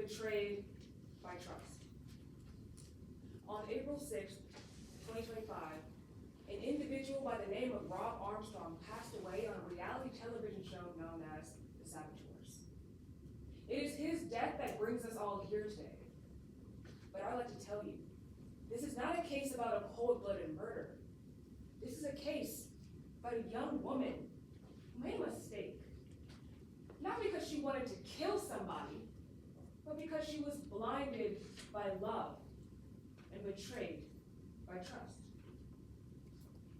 betrayed by trust. On April 6th, 2025, an individual by the name of Rob Armstrong passed away on a reality television show known as The Saboteurs. It is his death that brings us all here today. But I'd like to tell you, this is not a case about a cold-blooded murder. This is a case about a young woman who made a mistake. Not because she wanted to kill somebody, but because she was blinded by love and betrayed by trust.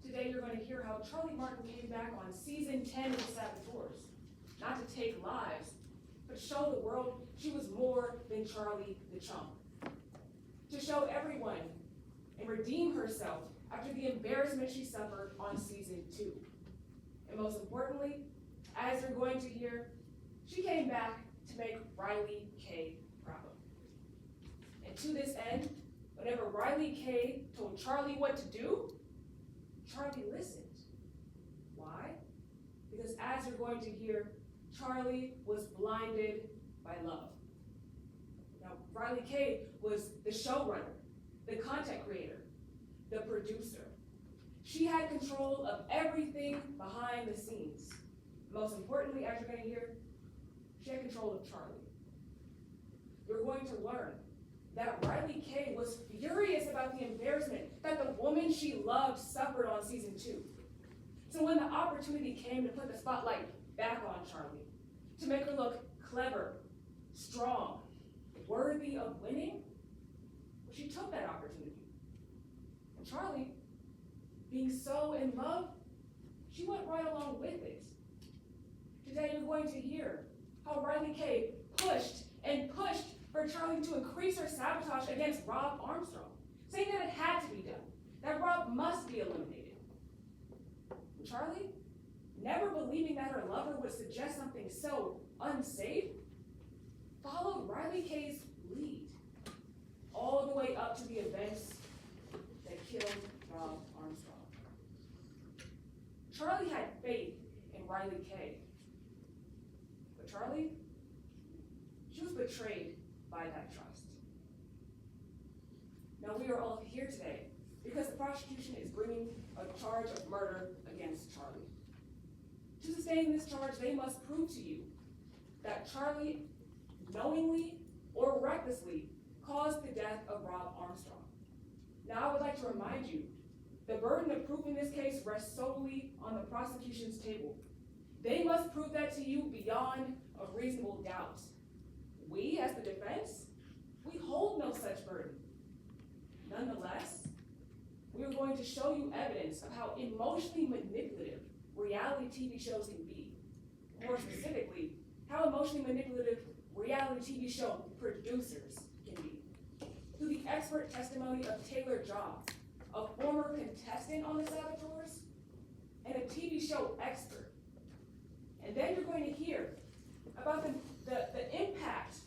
Today you're going to hear how Charlie Martin came back on season 10 of The Saboteurs, not to take lives, but to show the world she was more than Charlie the chump. To show everyone and redeem herself after the embarrassment she suffered on season 2. And most importantly, as you're going to hear, she came back to make Riley K proud. And to this end, whenever Riley K told Charlie what to do, Charlie listened. Why? Because as you're going to hear, Charlie was blinded by love. Now, Riley K was the showrunner, the content creator, the producer. She had control of everything behind the scenes. Most importantly, as you're going to hear, she had control of Charlie. You're going to learn that Riley K was furious about the embarrassment that the woman she loved suffered on season 2. So when the opportunity came to put the spotlight back on Charlie, to make her look clever, strong, worthy of winning, well, she took that opportunity. And Charlie, being so in love, she went right along with it. Today you're going to hear how Riley K pushed and pushed for Charlie to increase her sabotage against Rob Armstrong, saying that it had to be done, that Rob must be eliminated. And Charlie, never believing that her lover would suggest something so unsafe, followed Riley K's lead, all the way up to the events that killed Rob Armstrong. Charlie had faith in Riley K. But Charlie, she was betrayed by that trust. Now we are all here today because the prosecution is bringing a charge of murder against Charlie. To sustain this charge, they must prove to you that Charlie knowingly or recklessly caused the death of Rob Armstrong. Now I would like to remind you, the burden of proof in this case rests solely on the prosecution's table. They must prove that to you beyond a reasonable doubt. We, as the defense, we hold no such burden. Nonetheless, we are going to show you evidence of how emotionally manipulative reality TV shows can be. More specifically, how emotionally manipulative reality TV show producers can be. Through the expert testimony of Taylor Job, a former contestant on The Saboteurs, and a TV show expert. And then you're going to hear about the impact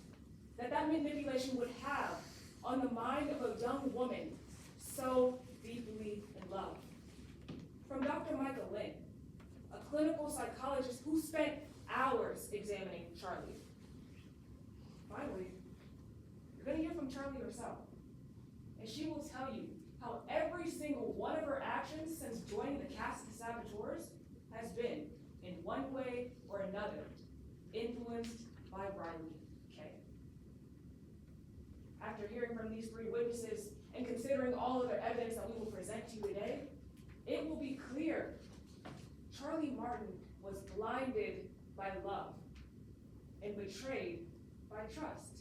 that manipulation would have on the mind of a young woman so deeply in love. From Dr. Michael Lynn, a clinical psychologist who spent hours examining Charlie. Finally, you're going to hear from Charlie herself, and she will tell you how every single one of her actions since joining the cast of The Saboteurs has been, in one way or another, influenced by Riley K. After hearing from these 3 witnesses and considering all other evidence that we will present to you today, it will be clear Charlie Martin was blinded by love and betrayed by trust.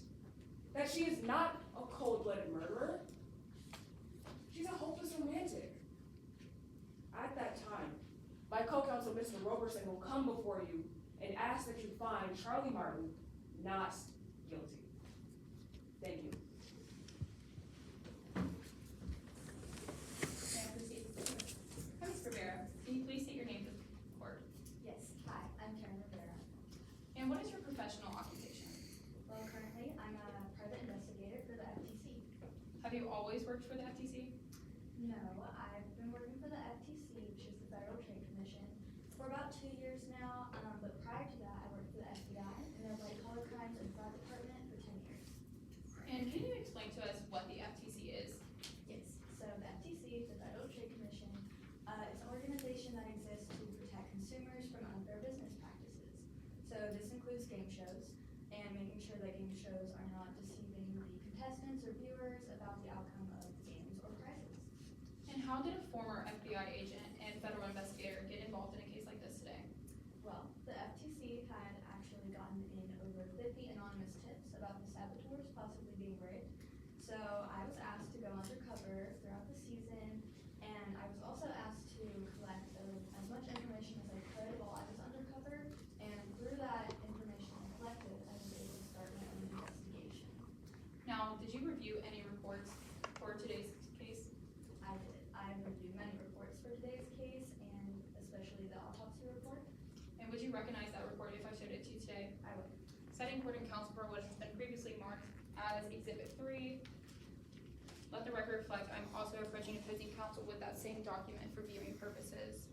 That she is not a cold-blooded murderer. She's a hopeless romantic. At that time, my co-counsel, Mr. Roberson, will come before you and ask that you find Charlie Martin not guilty. Thank you. May I proceed? Hi, Ms. Rivera. Can you please state your name for the court? Yes, hi, I'm Karen Rivera. And what is your professional occupation? Well, currently, I'm a private investigator for the FTC. Have you always worked for the FTC? No, I've been working for the FTC, which is the Federal Trade Commission, for about 2 years now, but prior to that, I worked for the FBI in their white-collar crimes and fraud department for 10 years. shows and making sure that game shows are not deceiving the contestants or viewers about the outcome of games or prizes. And how did a former FBI agent and federal investigator get involved in a case like this today? Well, the FTC had actually gotten in over 50 anonymous tips about the saboteurs possibly being rigged. So I was asked to go undercover throughout the season, and I was also asked to collect as much information as I could while I was undercover, and through that information I collected, I was able to start my own investigation. Now, did you review any reports for today's case? I did. I reviewed many reports for today's case, and especially the autopsy report. And would you recognize that report if I showed it to you today? I would. Citing court and counsel for what has been previously marked as Exhibit 3. Let the record reflect, I'm also approaching opposing counsel with that same document for viewing purposes.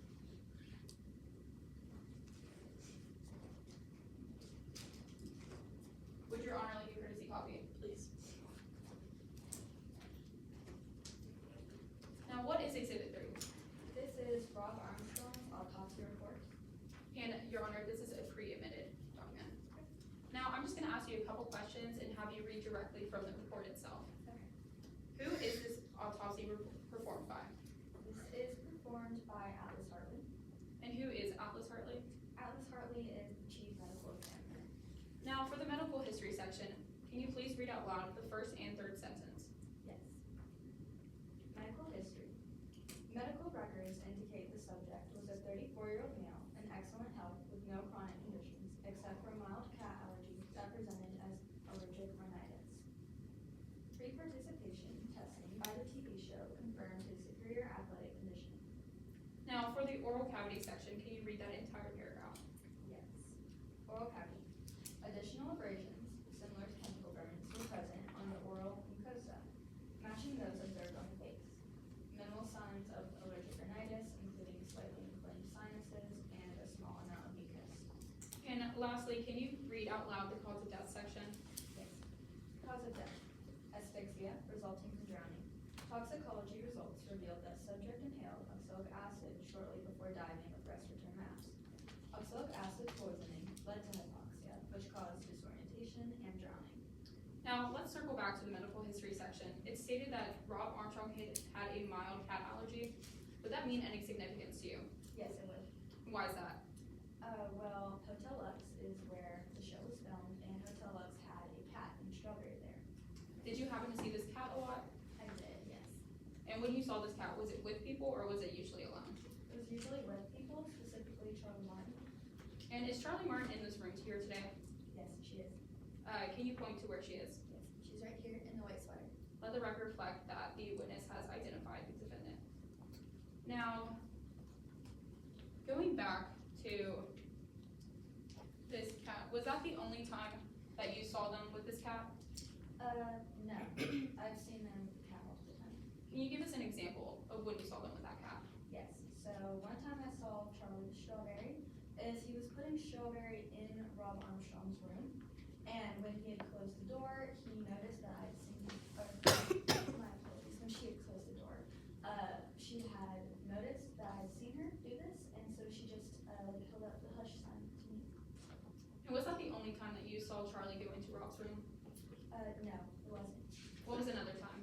Would your honor like a courtesy copy? Please. Now, what is Exhibit 3? This is Rob Armstrong's autopsy report. And your honor, this is a pre-admitted document. Now, I'm just gonna ask you a couple questions and have you read directly from the report itself. Okay. Who is this autopsy performed by? This is performed by Atlas Hartley. And who is Atlas Hartley? Atlas Hartley is the chief medical examiner. Now, for the medical history section, can you please read out loud the first and third sentence? Yes. Medical history. Medical records indicate the subject was a 34-year-old male in excellent health with no chronic conditions except for mild cat allergy that presented as allergic rhinitis. Pre-participation testing by the TV show confirmed his superior athletic conditioning. Now, for the oral cavity section, can you read that entire paragraph? Yes. Oral cavity. Additional abrasions, similar to chemical burns, were present on the oral mucosa, matching those observed on the face. Minimal signs of allergic rhinitis, including slightly inflamed sinuses and a small amount of mucus. And lastly, can you read out loud the cause of death section? Yes. Cause of death. Asphyxia, resulting from drowning. Toxicology results revealed that subject inhaled oxalic acid shortly before diving with rest return mask. Oxalic acid poisoning led to hypoxia, which caused disorientation and drowning. Now, let's circle back to the medical history section. It stated that Rob Armstrong had a mild cat allergy. Would that mean any significance to you? Yes, it would. Why is that? Well, Hotel Lux is where the show was filmed, and Hotel Lux had a cat named Strawberry there. Did you happen to see this cat a lot? I did, yes. And when you saw this cat, was it with people or was it usually alone? It was usually with people, specifically Charlie Martin. And is Charlie Martin in this room here today? Yes, she is. Can you point to where she is? Yes, she's right here in the white sweater. Let the record reflect that the witness has identified the defendant. Now, going back to this cat, was that the only time that you saw them with this cat? No. I've seen them with the cat multiple times. Can you give us an example of when you saw them with that cat? Yes, so one time I saw Charlie with Strawberry is he was putting Strawberry in Rob Armstrong's room, and when he had closed the door, he noticed that I'd seen, my apologies, when she had closed the door, she had noticed that I'd seen her do this, and so she just held up the hush sign to me. And was that the only time that you saw Charlie go into Rob's room? No, it wasn't. What was another time?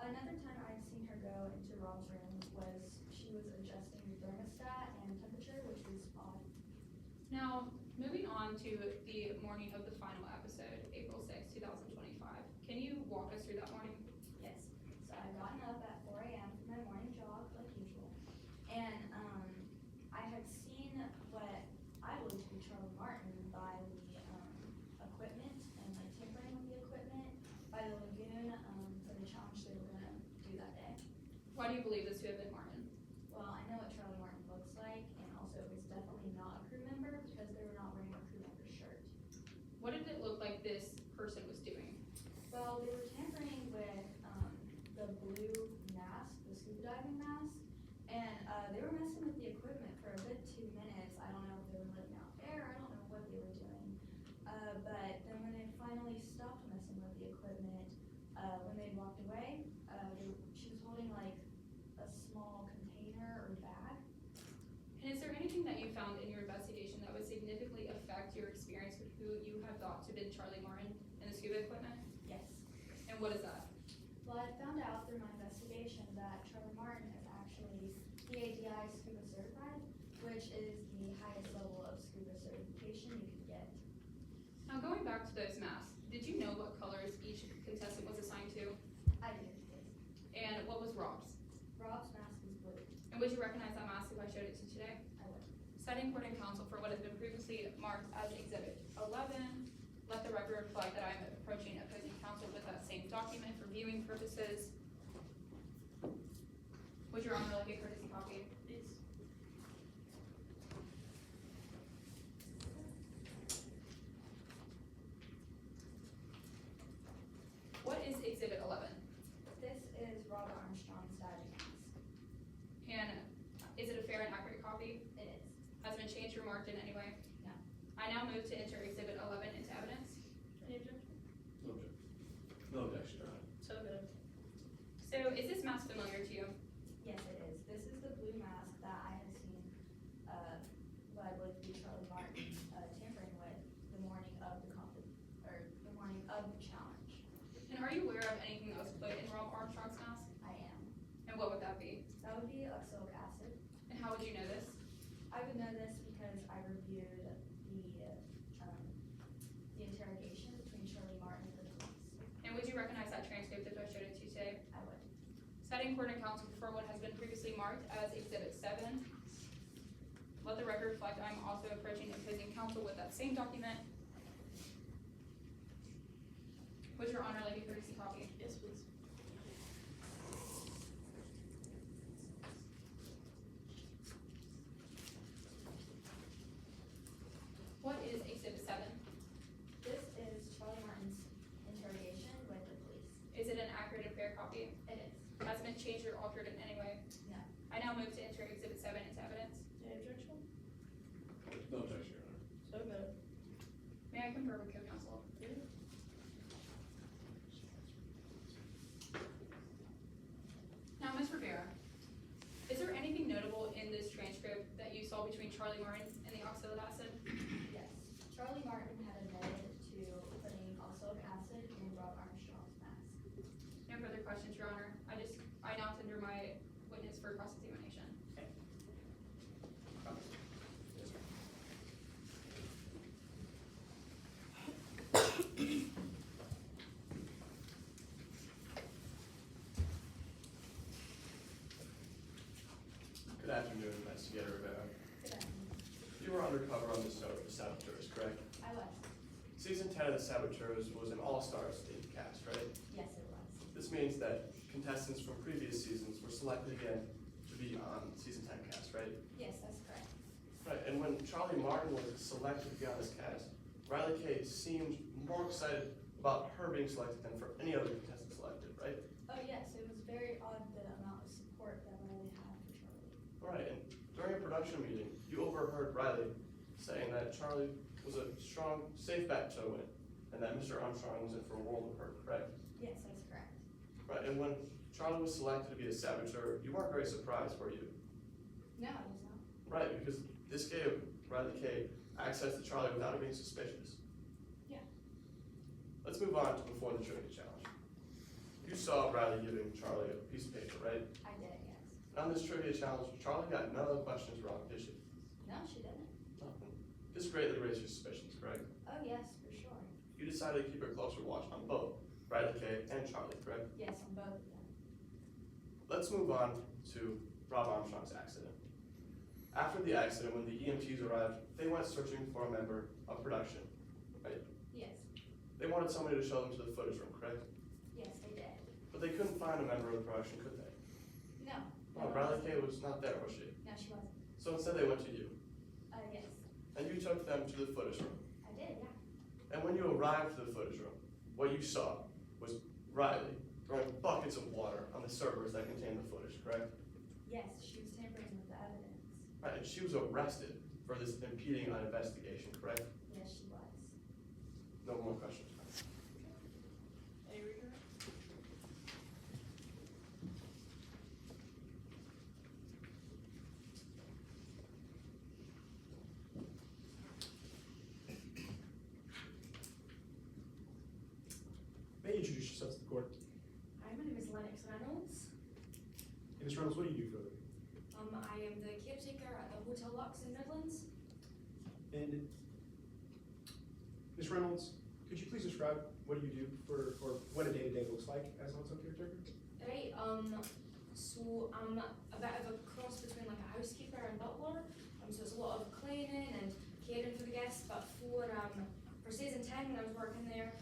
Another time I'd seen her go into Rob's room was she was adjusting the thermostat and temperature, which was odd. Now, moving on to the morning of the final episode, April 6, 2025. Can you walk us through that morning? Yes. So I gotten up at 4 a.m. for my morning jog, like usual. And I had seen what I believe to be Charlie Martin by the equipment and like tinkering with the equipment by the lagoon for the challenge they were gonna do that day. Why do you believe this to have been Martin? Well, I know what Charlie Martin looks like, and also it was definitely not a crew member because they were not wearing a crew member shirt. What did it look like this person was doing? Well, they were tampering with the blue mask, the scuba diving mask, and they were messing with the equipment for a good 2 minutes. I don't know if they were letting out air, I don't know what they were doing. But then when they finally stopped messing with the equipment, when they walked away, she was holding like a small container or bag. And is there anything that you found in your investigation that would significantly affect your experience with who you have thought to bid Charlie Martin in the scuba equipment? Yes. And what is that? Well, I found out through my investigation that Charlie Martin is actually EADI scuba certified, which is the highest level of scuba certification you can get. Now going back to those masks, did you know what colors each contestant was assigned to? I did, yes. And what was Rob's? Rob's mask is blue. And would you recognize that mask if I showed it to you today? I would. Citing court and counsel for what has been previously marked as Exhibit 11, let the record reflect that I am approaching opposing counsel with that same document for viewing purposes. Would Your Honor like a courtesy copy? Yes. What is Exhibit 11? This is Rob Armstrong's diving mask. And is it a fair and accurate copy? It is. Has it been changed or marked in any way? No. I now move to enter Exhibit 11 into evidence. Any objection? No objection. No objection, Your Honor. So moved. So is this mask familiar to you? Yes, it is. This is the blue mask that I had seen, what I believe to be Charlie Martin, tampering with the morning of the the morning of the challenge. And are you aware of anything that was put in Rob Armstrong's mask? I am. And what would that be? That would be oxalic acid. And how would you know this? I would know this because I reviewed the interrogation between Charlie Martin and the police. And would you recognize that transcript if I showed it to you today? I would. Citing court and counsel for what has been previously marked as Exhibit 7, let the record reflect I am also approaching opposing counsel with that same document. Would Your Honor like a courtesy copy? Yes, please. What is Exhibit 7? This is Charlie Martin's interrogation with the police. Is it an accurate and fair copy? It is. Has it been changed or altered in any way? No. I now move to enter Exhibit 7 into evidence. Any objection? No objection, Your Honor. So moved. May I confer with co-counsel? Now, Ms. Rivera, is there anything notable in this transcript that you saw between Charlie Martin and the oxalic acid? Yes. Charlie Martin had admitted to putting oxalic acid in Rob Armstrong's mask. No further questions, Your Honor. I now tender my witness for cross-examination. Good afternoon, Investigator Rivera. Good afternoon. You were undercover on the Saboteurs, correct? I was. Season 10 of the Saboteurs was an all-star state cast, right? Yes, it was. This means that contestants from previous seasons were selected again to be on Season 10 cast, right? Yes, that's correct. Right, and when Charlie Martin was selected to be on this cast, Riley Kay seemed more excited about her being selected than for any other contestant selected, right? Oh, yes, it was very odd the amount of support that Riley had for Charlie. Right, and during a production meeting, you overheard Riley saying that Charlie was a strong, safe bet to win, and that Mr. Armstrong was in for a world of hurt, correct? Yes, that's correct. Right, and when Charlie was selected to be a saboteur, you weren't very surprised, were you? No, I was not. Right, because this gave Riley Kay access to Charlie without it being suspicious. Yeah. Let's move on to before the trivia challenge. You saw Riley giving Charlie a piece of paper, right? I did, yes. On this trivia challenge, Charlie got none of the questions wrong, did she? No, she didn't. This greatly raised your suspicions, correct? Oh, yes, for sure. You decided to keep a closer watch on both Riley Kay and Charlie, correct? Yes, on both of them. Let's move on to Rob Armstrong's accident. After the accident, when the EMTs arrived, they went searching for a member of production, right? Yes. They wanted somebody to show them to the footage room, correct? Yes, they did. But they couldn't find a member of the production, could they? No. Well, Riley Kay was not there, was she? No, she wasn't. So instead they went to you, Yes. and you took them to the footage room. I did, yeah. And when you arrived to the footage room, what you saw was Riley throwing buckets of water on the servers that contained the footage, correct? Yes, she was tampering with the evidence. Right, and she was arrested for this impeding on investigation, correct? Yes, she was. No more questions. Any reader? May you introduce yourself to the court? Hi, my name is Lennox Reynolds. And Ms. Reynolds, what do you do for a living? I am the caretaker at the Hotel Lux in Midlands. And Ms. Reynolds, could you please describe what do you do for, or what a day-to-day looks like as a hotel caretaker? Right, so I'm a bit of a cross between like a housekeeper and butler. So it's a lot of cleaning and caring for the guests, but for season 10 when I was working there,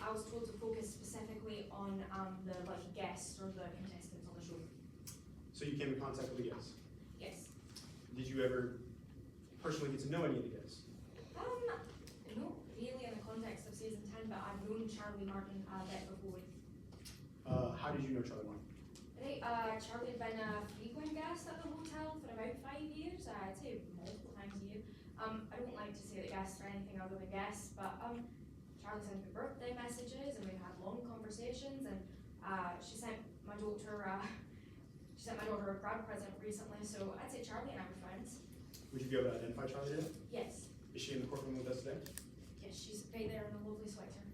I was told to focus specifically on the like guests or the contestants on the show. So you came in contact with the guests. Yes. Did you ever personally get to know any of the guests? Not really in the context of season 10, but I've known Charlie Martin a bit before. How did you know Charlie Martin? Right, Charlie had been a frequent guest at the hotel for about 5 years. I'd say multiple times a year. I don't like to say that guests are anything other than guests, but Charlie sent me birthday messages and we've had long conversations, and she sent my daughter a grad present recently, so I'd say Charlie and I were friends. Would you be able to identify Charlie today? Yes. Is she in the courtroom with us today? Yes, she's right there in a lovely sweater.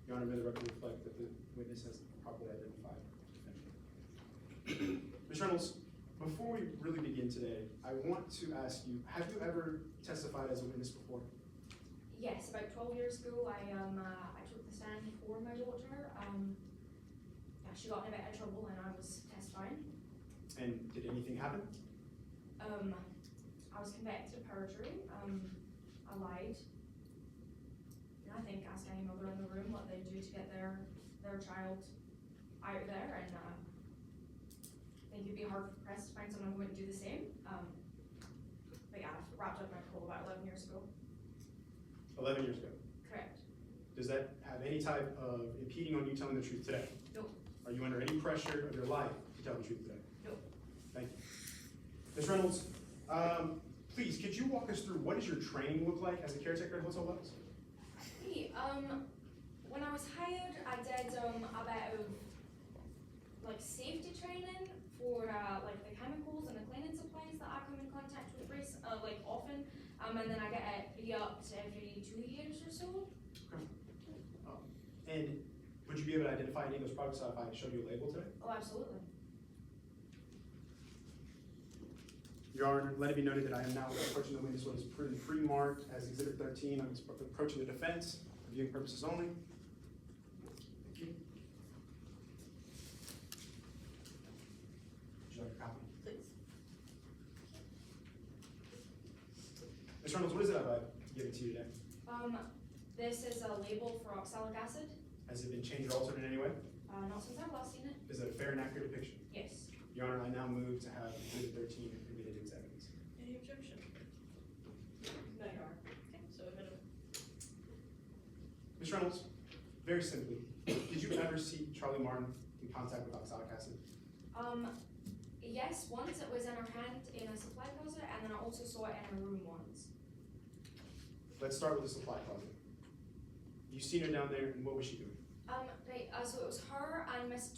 Your Honor, may the record reflect that the witness has properly identified the defendant. Ms. Reynolds, before we really begin today, I want to ask you, have you ever testified as a witness before? Yes, about 12 years ago, I took the stand for my daughter. She got in a bit of trouble and I was testifying. And did anything happen? I was convicted of perjury. I lied. And I think ask any mother in the room what they do to get their child out of there, and I think it'd be hard pressed to find someone who wouldn't do the same. But yeah, I wrapped up my parole about 11 years ago. 11 years ago. Correct. Does that have any type of impeding on you telling the truth today? No. Are you under any pressure of your life to tell the truth today? No. Thank you. Ms. Reynolds, please, could you walk us through what does your training look like as a caretaker at Hotel Lux? Hey, when I was hired, I did a bit of like safety training for like the chemicals and the cleaning supplies that I come in contact with like often, and then I get it re-upped every 2 years or so. Okay. And would you be able to identify any of those products if I showed you a label today? Oh, absolutely. Your Honor, let it be noted that I am now approaching the witness what is pre-marked as Exhibit 13. I'm approaching the defense, for viewing purposes only. Thank you. Would you like a copy? Please. Ms. Reynolds, what is it I've given to you today? This is a label for oxalic acid. Has it been changed or altered in any way? Not since I've last seen it. Is it a fair and accurate depiction? Yes. Your Honor, I now move to have Exhibit 13 admitted into evidence. Any objection? No, Your Honor. Okay, so admitted. Ms. Reynolds, very simply, did you ever see Charlie Martin in contact with oxalic acid? Yes, once it was in her hand in a supply closet, and then I also saw it in her room once. Let's start with the supply closet. You seen her down there, and what was she doing? Right, so it was her and Miss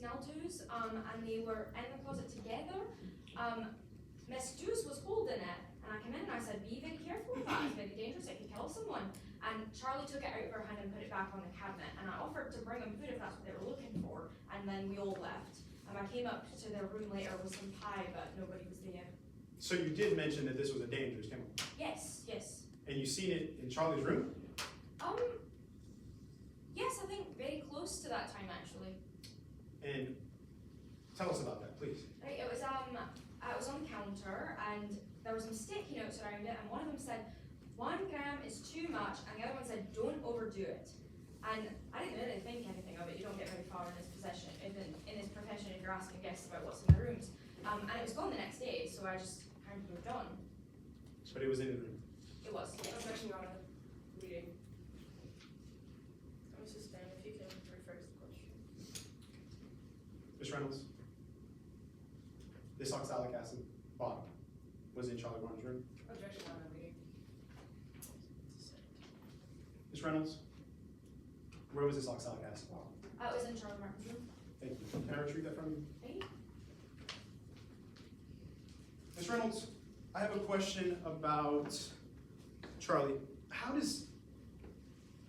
Nell Dews, and they were in the closet together. Miss Dews was holding it, and I came in and I said, be very careful with that, it's very dangerous, it could kill someone. And Charlie took it out of her hand and put it back on the cabinet, and I offered to bring them food if that's what they were looking for, and then we all left. I came up to their room later with some pie, but nobody was there. So you did mention that this was a dangerous chemical. Yes, yes. And you seen it in Charlie's room? Yes, I think very close to that time actually. And tell us about that, please. Right, it was on the counter, and there were some sticky notes around it, and one of them said 1 gram is too much, and the other one said don't overdo it. And I didn't really think anything of it. You don't get very far in this profession if you're asking guests about what's in the rooms. And it was gone the next day, so I just kind of moved on. But it was in the room. It was. Objection, Your Honor. Reading. I'm suspended if you can rephrase the question. Ms. Reynolds, this oxalic acid bottle was in Charlie Martin's room. Objection, Your Honor. Reading. Ms. Reynolds, where was this oxalic acid bottle? It was in Charlie Martin's room. Thank you. Can I retrieve that from you? Right? Ms. Reynolds, I have a question about Charlie.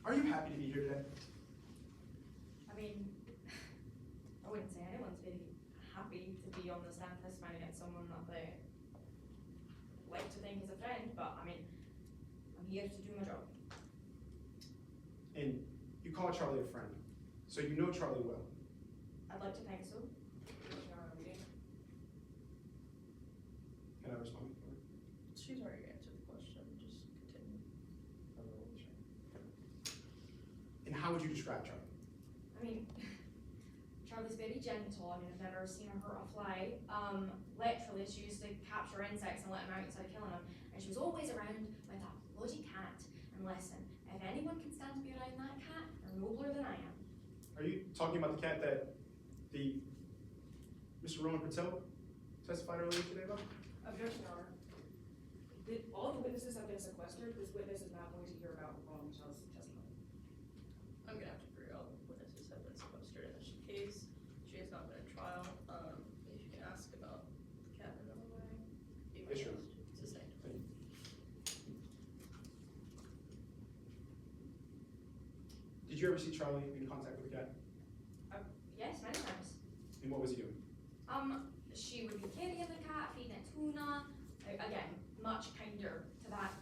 Are you happy to be here today? think he's a friend, but I mean, I'm here to do my job. And you call Charlie a friend, so you know Charlie well. I'd like to think so. Objection, Your Honor, we didn't. Can I respond? She's already answered the question, just continue. And how would you describe Charlie? I mean, Charlie's very gentle. I mean, I've never seen her hurt a fly. Literally, she used to capture insects and let them out instead of killing them. And she was always around with that bloody cat. And listen, if anyone can stand to be around that cat, they're nobler than I am. Are you talking about the cat that the Mr. Roman Patel testified earlier today about? Objection, Your Honor. All the witnesses have been sequestered. This witness is not going to hear about Ron Michelle's testimony. I'm gonna have to agree, all the witnesses have been sequestered in this case. She has not been in trial. If you can ask about the cat in another way. Be my Yes, Your guest. Sustained. Did you ever see Charlie in contact with the cat? Yes, many times. And what was he doing? She would be carrying the cat, feeding it tuna. Again, much kinder to that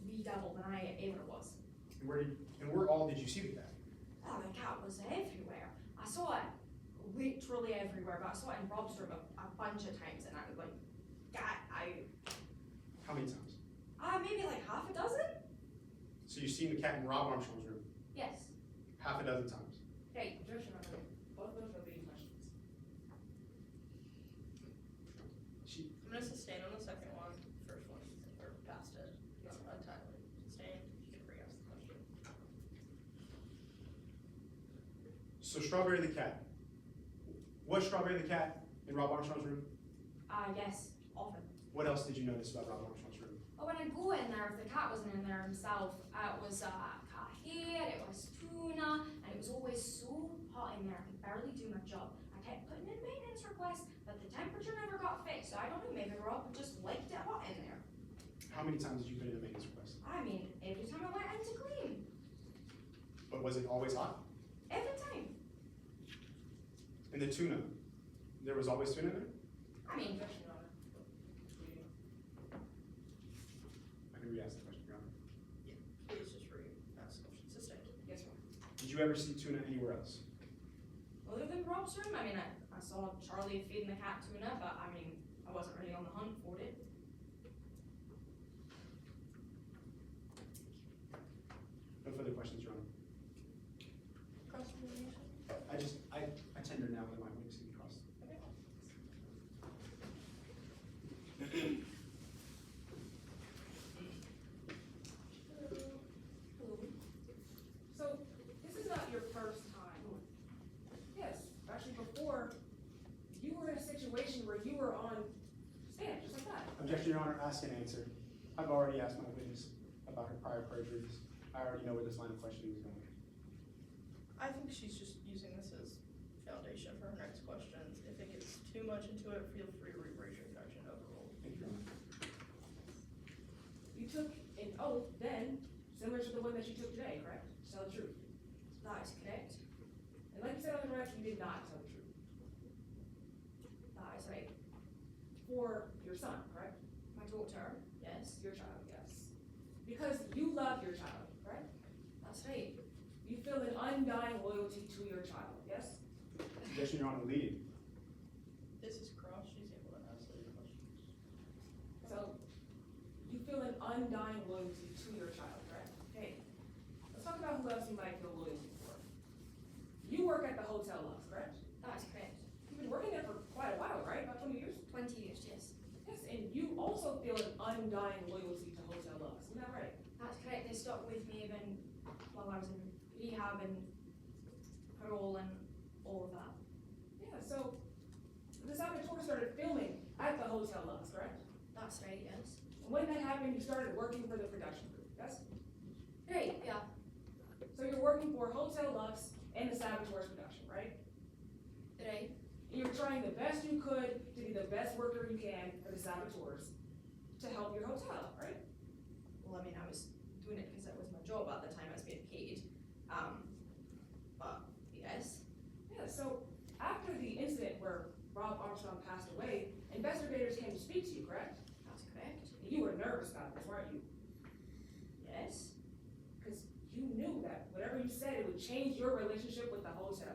wee devil than I ever was. And where all did you see the cat? Oh, the cat was everywhere. I saw it literally everywhere, but I saw it in Rob's room a bunch of times, and I was like, God, How many times? maybe like half a dozen? So you've seen the cat in Rob Armstrong's room Yes. half a dozen times. Right. Objection, Your Honor. Both those are leading questions. I'm gonna sustain on the second one. First one, we're past it. It's untimely. Sustain, you can re-ask the question. So Strawberry the cat. Was Strawberry the cat in Rob Armstrong's room? Yes, often. What else did you notice about Rob Armstrong's room? But when I go in there, if the cat wasn't in there himself, it was cat hair, it was tuna, and it was always so hot in there, I could barely do my job. I kept putting in maintenance requests, but the temperature never got fixed, so I don't know, maybe Rob just liked it hot in there. How many times did you put in a maintenance request? I mean, every time I went in to clean, But was it always hot? every time. And the tuna, there was always tuna in there? I mean, Objection, Your Honor. Leading. I can re-ask the question, Your Honor. Please just re-ask the question. Sustained. Yes, Your Honor. Did you ever see tuna anywhere else? other than Rob's room, I mean, I saw Charlie feeding the cat tuna, but I mean, I wasn't really on the hunt for it. No further questions, Your Honor. Cross-examination? I tender now that my wings can be crossed. So, this is not your first time. Yes, actually before, you were in a situation where you were on stand, just like that. Objection, Your Honor, ask and answer. I've already asked my witness about her prior perjuries. I already know where this line of questioning is going. I think she's just using this as foundation for her next questions. If it gets too much into it, feel free to raise your objection overruled. Thank you, Your Honor. You took an oath then, similar to the one that you took today, correct? To tell the truth. That is correct. And like you said on the record, you did not tell the truth. That is right. For your son, correct? My daughter, yes. Your child, yes. Because you love your child, correct? That's right. You feel an undying loyalty to your child, yes? Objection, Your Honor, leading. This is cross, she's able to ask later questions. So, you feel an undying loyalty to your child, correct? Okay. Let's talk about who else you might feel loyalty for. You work at the Hotel Lux, correct? That is correct. You've been working there for quite a while, right? About 20 years? 20 years, yes. Yes, and you also feel an undying loyalty to Hotel Lux, isn't that right? That's correct. They stuck with me even while I was in rehab and parole and all of that. Yeah, so the saboteur started filming at the Hotel Lux, correct? That's right, yes. And when that happened, you started working for the production group, yes? Right, yeah. So you're working for Hotel Lux and the saboteur's production, right? Right. And you're trying the best you could to be the best worker you can for the saboteurs to help your hotel, right? Well, I mean, I was doing it because it was my job at the time. I was being paid. But yes. Yeah, so after the incident where Rob Armstrong passed away, investigators came to speak to you, correct? That's correct. You were nervous about would change your relationship with the hotel.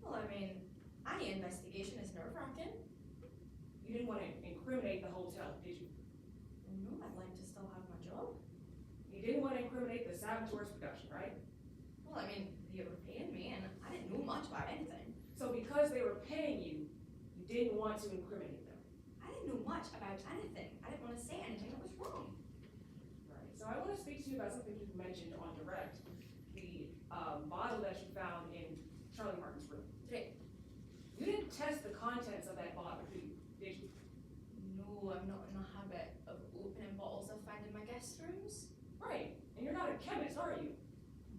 Well, I mean, any investigation is nerve-wracking. You didn't want to incriminate the hotel, did you? No, I'd like to still have my job. You didn't want to incriminate the saboteurs production, right? Well, I mean, they were paying me and I didn't know much about anything. So because they were paying you, you didn't want to incriminate them. I didn't know much about anything. I didn't want to say anything that was wrong. Right. So I want to speak to you about something you mentioned on direct, the bottle that you found in Charlie Martin's room. Today. You didn't test the contents of that bottle, did you? No, I'm not in the habit of opening bottles I find in my guest rooms. Right. And you're not a chemist, are you?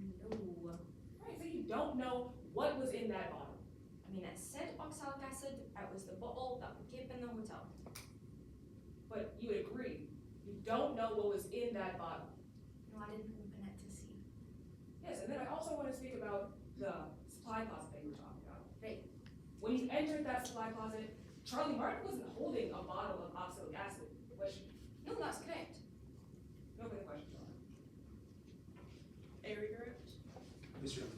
No. Right. So you don't know what was in that bottle. I mean, it said oxalic acid. It was the bottle that we keep in the hotel. But you would agree, you don't know what was in that bottle. No, I didn't open it to see. Yes, and then I also want to speak about the supply closet that you were talking about. Right. When you entered that supply closet, Charlie Martin wasn't holding a bottle of oxalic acid, was she? No, that's correct. No further questions on that. Very correct. Ms. Reynolds.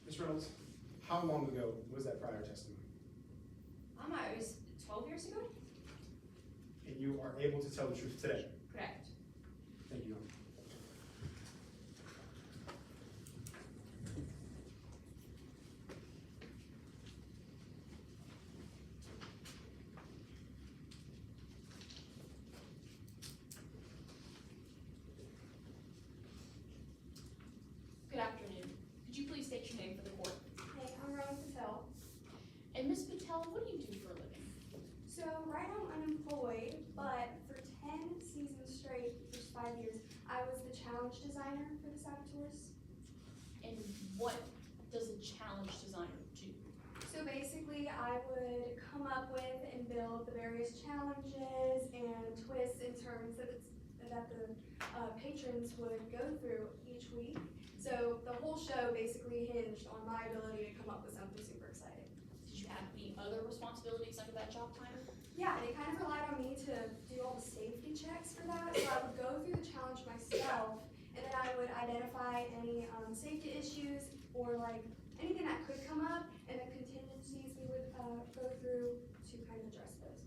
Ms. Reynolds, how long ago was that prior testimony? It was 12 years ago? And you are able to tell the truth today? Correct. Thank you. Good afternoon. Could you please state your name for the court? Hey, I'm Rowan Patel. And Ms. Patel, what do you do for a living? So right now I'm unemployed, but for 10 seasons straight, for 5 years, I was the challenge designer for the saboteurs. And what does a challenge designer do? So basically, I would come up with and build the various challenges and twists and turns that the patrons would go through each week. So the whole show basically hinged on my ability to come up with something super exciting. Did you have any other responsibilities under that job title? Yeah, they kind of relied on me to do all the safety checks for that. So I would go through the challenge myself, and then I would identify any safety issues or like anything that could come up, and the contingencies we would go through to kind of address those.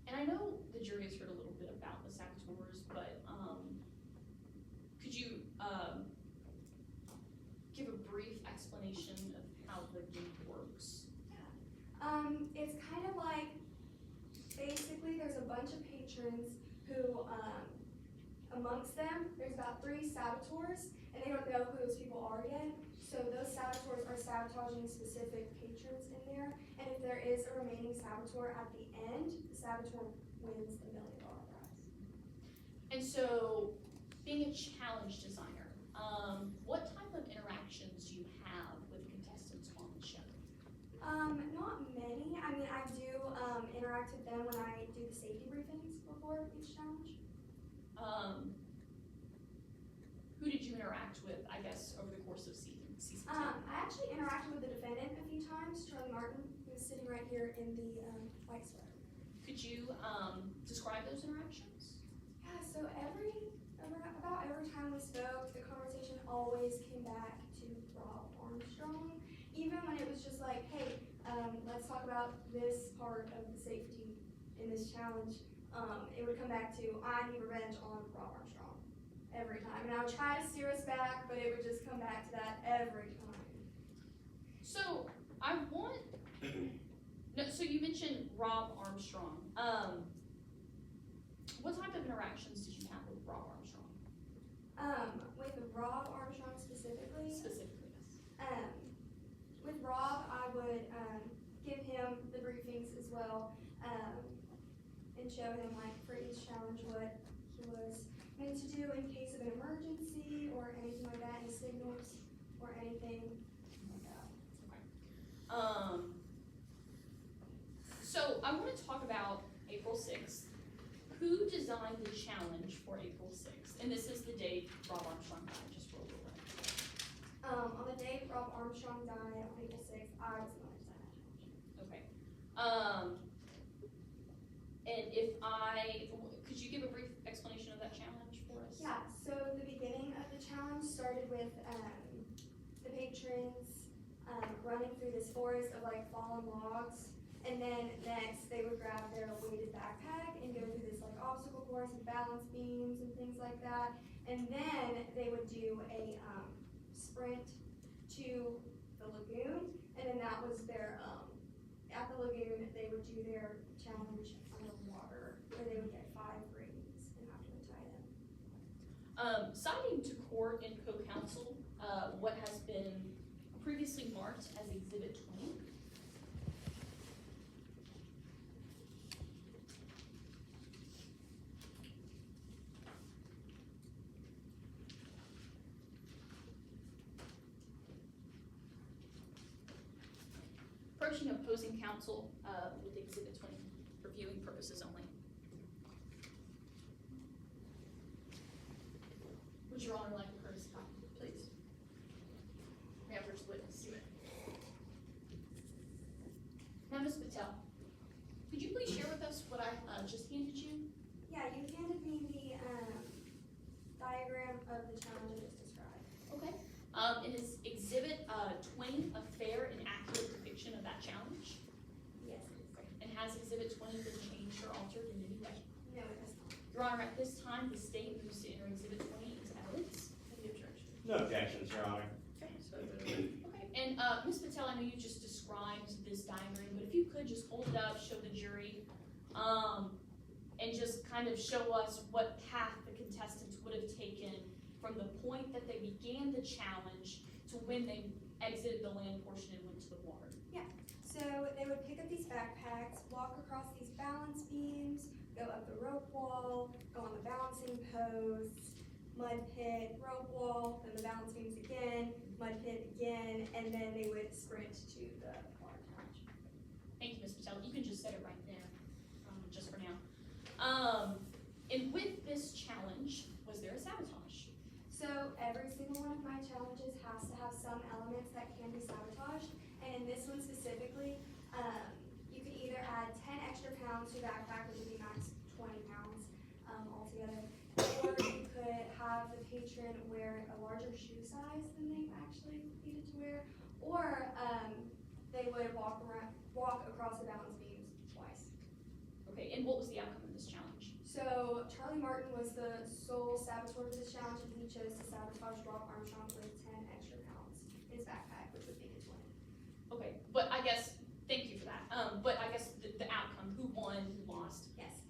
And I know the jury has heard a little bit about the saboteurs, but could you give a brief explanation of how the game works? It's kind of like, basically there's a bunch of patrons who, amongst them, there's about 3 saboteurs, and they don't know who those people are yet. So those saboteurs are sabotaging specific patrons in there, and if there is a remaining saboteur at the end, the saboteur wins the $1 million prize. And so, being a challenge designer, what type of interactions do you have with contestants on the show? Not many. I mean, I do interact with them when I do the safety briefings before each challenge. Who did you interact with, I guess, over the course of season 2? I actually interacted with the defendant a few times, Charlie Martin, who was sitting right here in the white sweater. Could you describe those interactions? Yeah, so about every time we spoke, the conversation always came back to Rob Armstrong. Even when it was just like, hey, let's talk about this part of the safety in this challenge, it would come back to, I need revenge on Rob Armstrong. Every time. And I would try to steer us back, but it would just come back to that every time. So, I want, no, so you mentioned Rob Armstrong. What type of interactions did you have with Rob Armstrong? With Rob Armstrong specifically, Specifically, yes. with Rob, I would give him the briefings as well, and show him like for each challenge what he was meant to do in case of an emergency or anything like that, any signals or anything like that. So I want to talk about April 6th. Who designed the challenge for April 6th? And this is the date Rob Armstrong died, just for a little bit. On the day Rob Armstrong died on April 6th, I was the one who designed that challenge. Okay. And could you give a brief explanation of that challenge for us? Yeah, so the beginning of the challenge started with running through this forest of like fallen logs. And then next, they would grab their weighted backpack and go through this like obstacle course and balance beams and things like that. And then they would do a sprint to the lagoon, and then that was their, at the lagoon, they would do their challenge underwater, where they would get 5 rings and have to untie them. Citing to court and co-counsel, what has been previously marked as Exhibit 20. Approaching opposing counsel with Exhibit 20 for viewing purposes only. Would Your Honor like a courtesy copy, please? We have first witness. Now, Ms. Patel, could you please share with us what I just handed you? Yeah, you handed me the diagram of the challenge I just described. Okay. It is Exhibit 20, a fair and accurate depiction of that challenge. Yes. And has Exhibit 20 been changed or altered in any way? No, it does not. Your Honor, at this time, the state moves to enter Exhibit 20 into evidence. Any objection? No objections, Your Honor. Okay. And Ms. Patel, I know you just described this diagram, but if you could just hold it up, show the jury, and just kind of show us what path the contestants would have taken from the point that they began the challenge to when they exited the land portion and went to the water. So they would pick up these backpacks, walk across these balance beams, go up the rope wall, go on the balancing posts, mud pit, rope wall, then the balance beams again, mud pit again, and then they would sprint to the water challenge. Thank you, Ms. Patel. You can just set it right there, just for now. And with this challenge, was there a sabotage? So every single one of my challenges has to have some elements that can be sabotaged, and in this one specifically, you could either add 10 extra pounds to your backpack, which would be max 20 pounds altogether, or you could have the patron wear a larger shoe size than they actually needed to wear, or they would walk across the balance beams twice. Okay, and what was the outcome of this challenge? So Charlie Martin was the sole saboteur for this challenge, and he chose to sabotage Rob Armstrong with 10 extra pounds in his backpack, which would be his win. Okay, but I guess, thank you for that. But I guess the outcome, who won, who lost? Yes.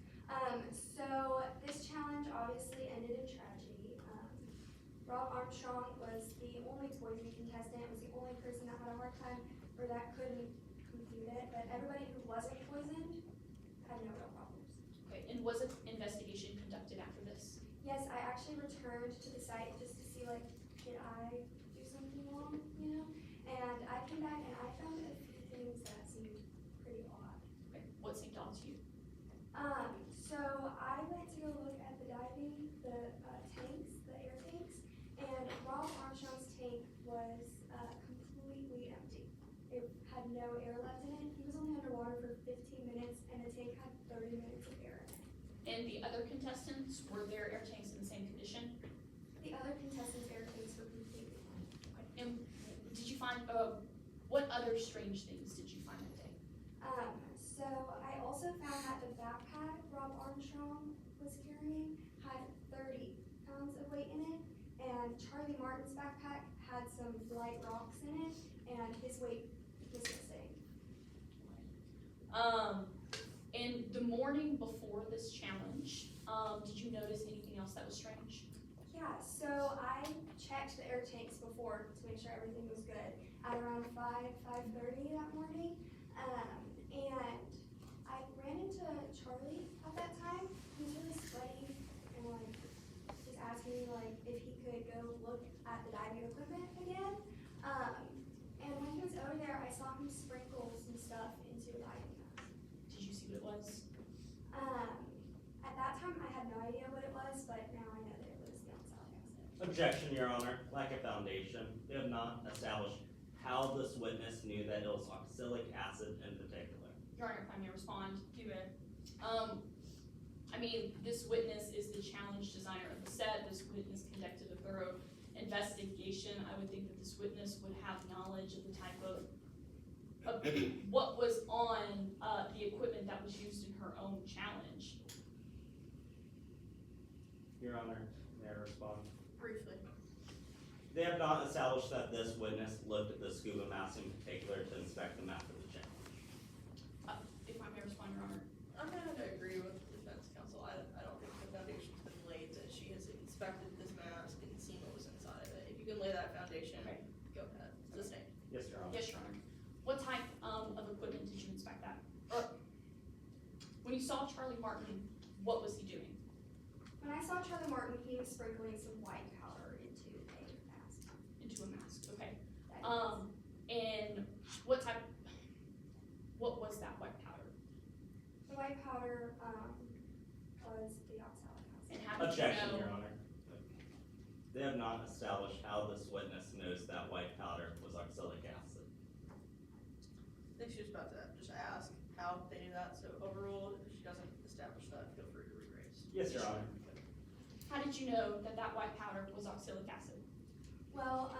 So this challenge obviously ended in tragedy. Rob Armstrong was the only poison contestant, was the only person that had a hard time or that couldn't complete it, but everybody who wasn't poisoned had no real problems. Okay, and was an investigation conducted after this? Yes, I actually returned to the site just to see, like, did I do something wrong, you know? And I came back and I found a few things that seemed pretty odd. Okay, what seemed odd to you? So I went to go look at the diving, the tanks, the air tanks, and Rob Armstrong's tank was completely empty. It had no air left in it. He was only underwater for 15 minutes, and the tank had 30 minutes of air in it. And the other contestants, were their air tanks in the same condition? The other contestants' air tanks were completely fine. Okay. And did you find, what other strange things did you find that day? So I also found that the backpack Rob Armstrong was carrying had 30 pounds of weight in it, and Charlie Martin's backpack had some light rocks in it, and his weight was missing. In the morning before this challenge, did you notice anything else that was strange? Yeah, so I checked the air tanks before to make sure everything was good at around 5:30 that morning, and I ran into Charlie at that time. He was really sweaty and like just asked me like if he could go look at the diving equipment again. And when he was over there, I saw him sprinkle some stuff into a diving mask. Did you see what it was? At that time, I had no idea what it was, but now I know that it was the oxalic acid. Objection, Your Honor. Lack of foundation. They have not established how this witness knew that it was oxalic acid in particular. Your Honor, if I may respond. You may. I mean, this witness is the challenge designer of the set. This witness conducted a thorough investigation. I would think that this witness would have knowledge of the type of of what was on, the equipment that was used in her own challenge? Your Honor, may I respond? Briefly. They have not established that this witness looked at the scuba mask in particular to inspect the map of the challenge. If I may respond, Your Honor. I'm gonna have to agree with the defense counsel. I don't think the foundation's been laid that she has inspected this mask and seen what was inside of it. If you can lay that foundation, Okay. go ahead. Sustain. Yes, Your Honor. Yes, Your Honor. What type, of equipment did you inspect that? Or, when you saw Charlie Martin, what was he doing? When I saw Charlie Martin, he was sprinkling some white powder into a mask. Into a mask, okay. That And what was that white powder? The white powder, was the oxalic acid. And how did you Objection, know? Your Honor. They have not established how this witness knows that white powder was oxalic acid. I think she was about to just ask how they knew that, so overruled. If she doesn't establish that, feel free to re-raise. Yes, Your Honor. How did you know that that white powder was oxalic acid? Well,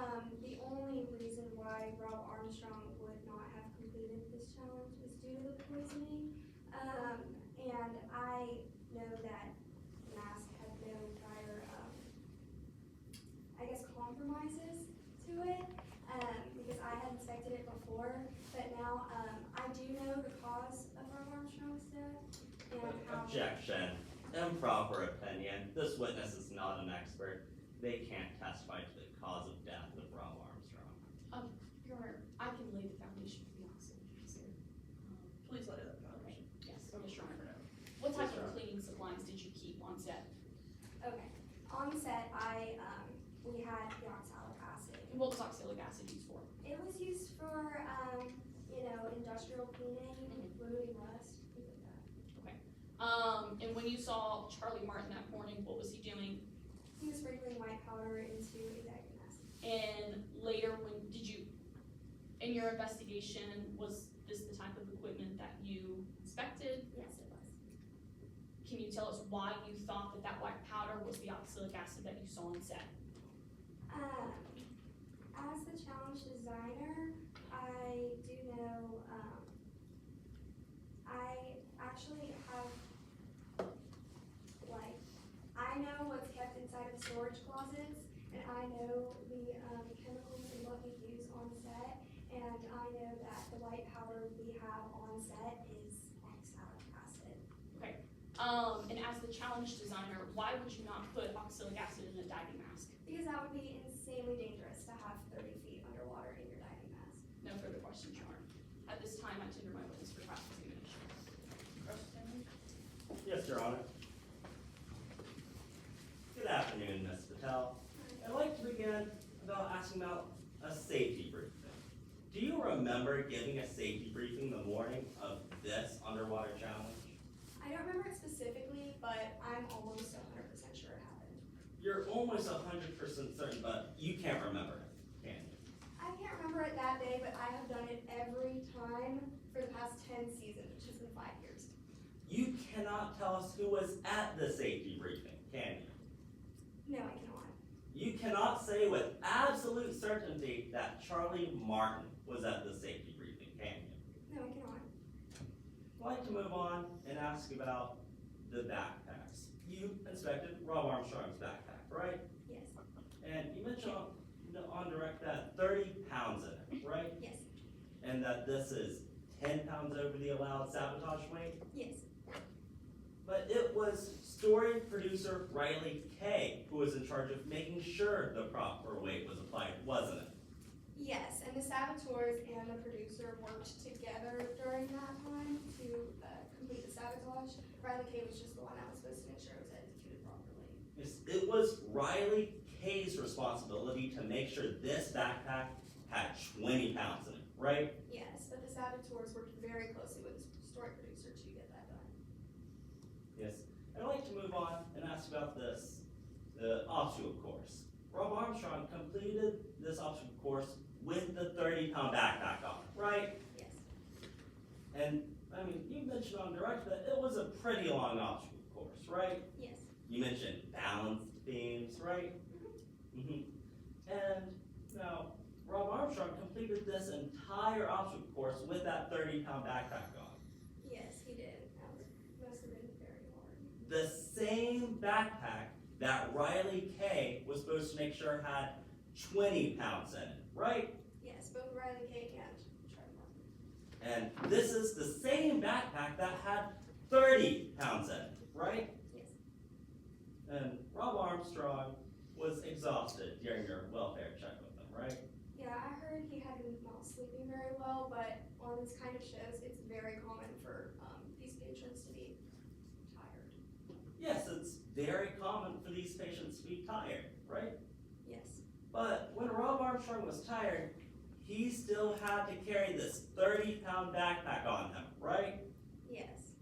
the only reason why Rob Armstrong would not have completed this challenge was due to the poisoning. And I know that the mask had no prior, I guess, compromises to it, because I had inspected it before. But now, I do know the cause of Rob Armstrong's death and how. Objection. Improper opinion. This witness is not an expert. They can't testify to the cause of death of Rob Armstrong. Your Honor, I can lay the foundation for the oxygen, sir. Please let it up. Yes, Your Honor. What type of cleaning supplies did you keep on set? Okay, on set, we had the oxalic acid. And what was oxalic acid used for? It was used for, industrial cleaning, removing rust, things like that. And when you saw Charlie Martin that morning, what was he doing? He was sprinkling white powder into a diving mask. And later, in your investigation, was this the type of equipment that you inspected? Yes, it was. Can you tell us why you thought that that white powder was the oxalic acid that you saw on set? As the challenge designer, I do know, I actually have, I know what's kept inside of storage closets, and I know the, chemicals and what we use on set, and I know that the white powder we have on set is oxalic acid. And as the challenge designer, why would you not put oxalic acid in a diving mask? Because that would be insanely dangerous to have 30 feet underwater in your diving mask. No further questions, Your Honor. At this time, I tender my witness for cross-examination. Yes, Your Honor. Good afternoon, Ms. Patel. I'd like to begin about asking about a safety briefing. Do you remember giving a safety briefing the morning of this underwater challenge? I don't remember it specifically, but I'm almost 100% sure it happened. You're almost 100% certain, but you can't remember it, can you? I can't remember it that day, but I have done it every time for the past 10 seasons, which has been 5 years. You cannot tell us who was at the safety briefing, can you? No, I cannot. You cannot say with absolute certainty that Charlie Martin was at the safety briefing, can you? No, I cannot. I'd like to move on and ask about the backpacks. You inspected Rob Armstrong's backpack, right? Yes. And you mentioned on direct that 30 pounds in it, right? Yes. And that this is 10 pounds over the allowed sabotage weight? Yes. But it was story producer Riley Kay who was in charge of making sure the proper weight was applied, wasn't it? Yes, and the saboteurs and the producer worked together during that time to complete the sabotage. Riley Kay was just the one that was supposed to make sure it was executed properly. Yes, it was Riley Kay's responsibility to make sure this backpack had 20 pounds in it, right? Yes, but the saboteurs worked very closely with the story producer to get that done. Yes. I'd like to move on and ask about this, the obstacle course. Rob Armstrong completed this obstacle course with the 30-pound backpack on, right? Yes. And, I mean, you mentioned on direct that it was a pretty long obstacle course, right? Yes. You mentioned balanced beams, right? Mm-hmm. And now, Rob Armstrong completed completed this entire obstacle course with that 30-pound backpack on. Yes, he did. That must have been very hard. The same backpack that Riley K was supposed to make sure had 20 pounds in it, right? Yes, both Riley K and Trevor. And this is the same backpack that had 30 pounds in it, right? Yes. And Rob Armstrong was exhausted during your welfare check with him, right? Yeah, I heard he had been not sleeping very well, but on this kind of shows, it's very common for these patrons to be tired. Yes, it's very common for these patients to be tired, right? Yes. But when Rob Armstrong was tired, he still had to carry this 30-pound backpack on him, right? Yes.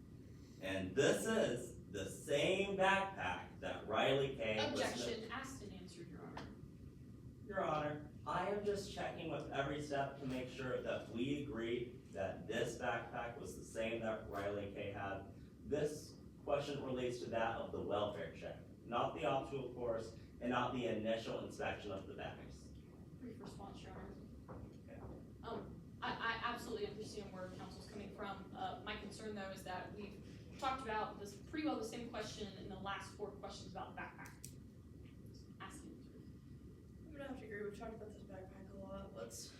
And this is the same backpack that Riley K was. Objection, asked and answered, Your Honor. Your Honor, I am just checking with every step to make sure that we agree that this backpack was the same that Riley K had. This question relates to that of the welfare check, not the obstacle course and not the initial inspection of the bags. Brief response, Your Honor. I absolutely understand where counsel's coming from. My concern though is that we've talked about this pretty well the same question in the last 4 questions about the backpack. Ask and answer. I'm gonna have to agree, we've talked about this backpack a lot, let's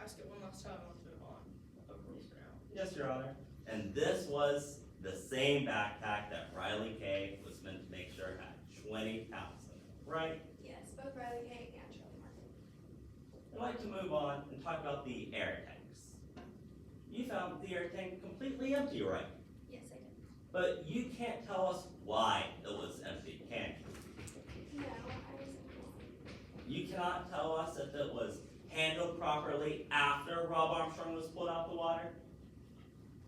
ask it one last time, let's move on. Over for now. Yes, Your Honor. And this was the same backpack that Riley K was meant to make sure had 20 pounds in it, right? Yes, both Riley K and Charlie Martin. I'd like to move on and talk about the air tanks. You found the air tank completely empty, right? Yes, I did. But you can't tell us why it was empty, can you? No, I was You cannot tell us if it was handled properly after Rob Armstrong was pulled out the water?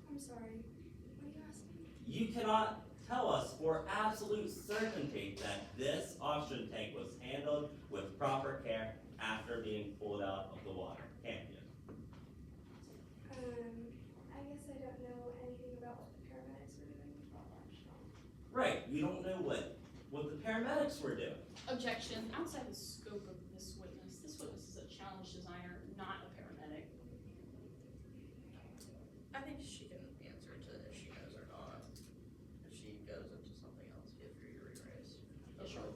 I'm sorry. What are you asking? You cannot tell us for absolute certainty that this oxygen tank was handled with proper care after being pulled out of the water, can you? I guess I don't know anything about what the paramedics were doing with Rob Armstrong. Right, you don't know what the paramedics were doing. Objection, outside the scope of this witness is a challenge designer, not a paramedic. I think she can answer to if she knows or not. If she goes into something else, feel free to rephrase. Yeah, sure.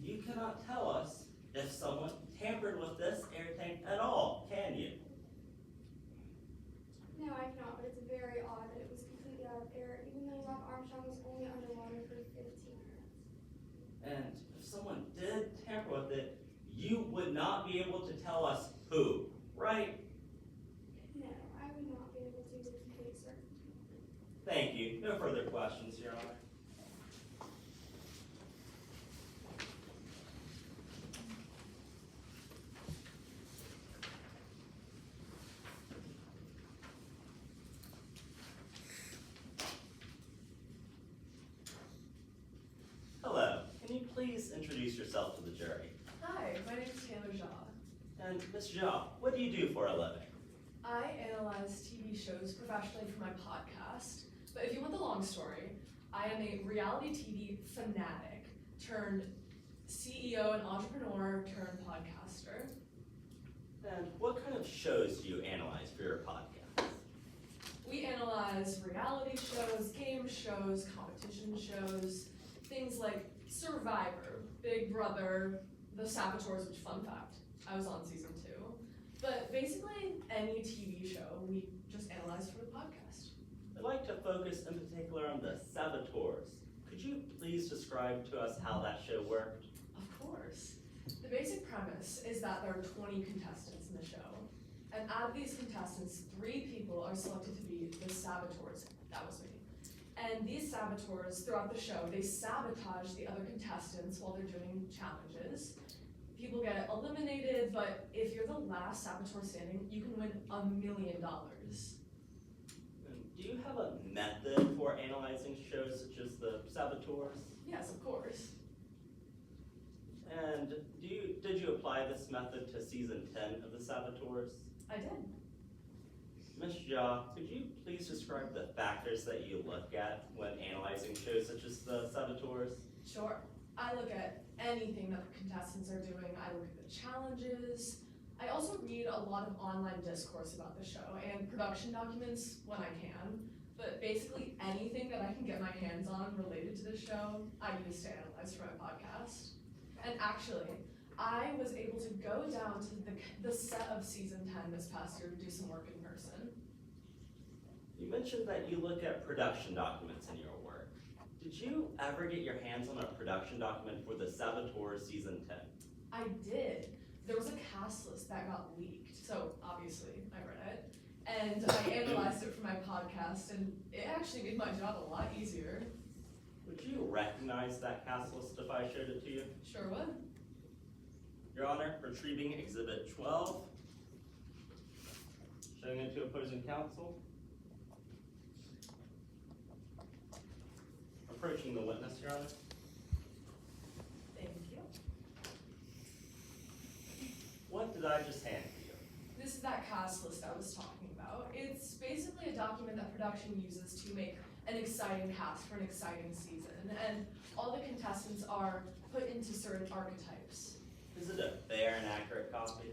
You cannot tell us if someone tampered with this air tank at all, can you? No, I cannot, but it's very odd that it was completely out of air, even though Rob Armstrong was only underwater for 15 minutes. And if someone did tamper with it, you would not be able to tell us who, right? No, I would not be able to with complete certainty. Thank you. No further questions, Your Honor. Hello. Can you please introduce yourself to the jury? Hi, my name is Taylor Shaw. And Ms. Jha, what do you do for a living? I analyze TV shows professionally for my podcast, but if you want the long story, I am a reality TV fanatic turned CEO and entrepreneur turned podcaster. And what kind of shows do you analyze for your podcast? We analyze reality shows, game shows, competition shows, things like Survivor, Big Brother, The Saboteurs, which fun fact, I was on season 2. But basically any TV show, we just analyze for the podcast. I'd like to focus in particular on The Saboteurs. Could you please describe to us how that show worked? Of course. The basic premise is that there are 20 contestants in the show. And out of these contestants, 3 people are selected to be the saboteurs. That was me. And these saboteurs, throughout the show, they sabotage the other contestants while they're doing challenges. People get eliminated, but if you're the last saboteur standing, you can win $1 million. And do you have a method for analyzing shows such as The Saboteurs? Yes, of course. And did you apply this method to season 10 of The Saboteurs? I did. Ms. Jha, could you please describe the factors that you look at when analyzing shows such as The Saboteurs? Sure. I look at anything that the contestants are doing. I look at the challenges. I also read a lot of online discourse about the show and production documents when I can, but basically anything that I can get my hands on related to the show, I use to analyze for my podcast. And actually, I was able to go down to the set of season 10 this past year to do some work in person. You mentioned that you look at production documents in your work. Did you ever get your hands on a production document for the Saboteur season 10? I did. There was a cast list that got leaked, so obviously I read it. And I analyzed it for my podcast, and it actually made my job a lot easier. Would you recognize that cast list if I showed it to you? Sure would. Your Honor, retrieving Exhibit 12. Showing it to opposing counsel. Approaching the witness, Your Honor. Thank you. What did I just hand to you? This is that cast list I was talking about. It's basically a document that production uses to make an exciting cast for an exciting season. And all the contestants are put into certain archetypes. Is it a fair and accurate copy?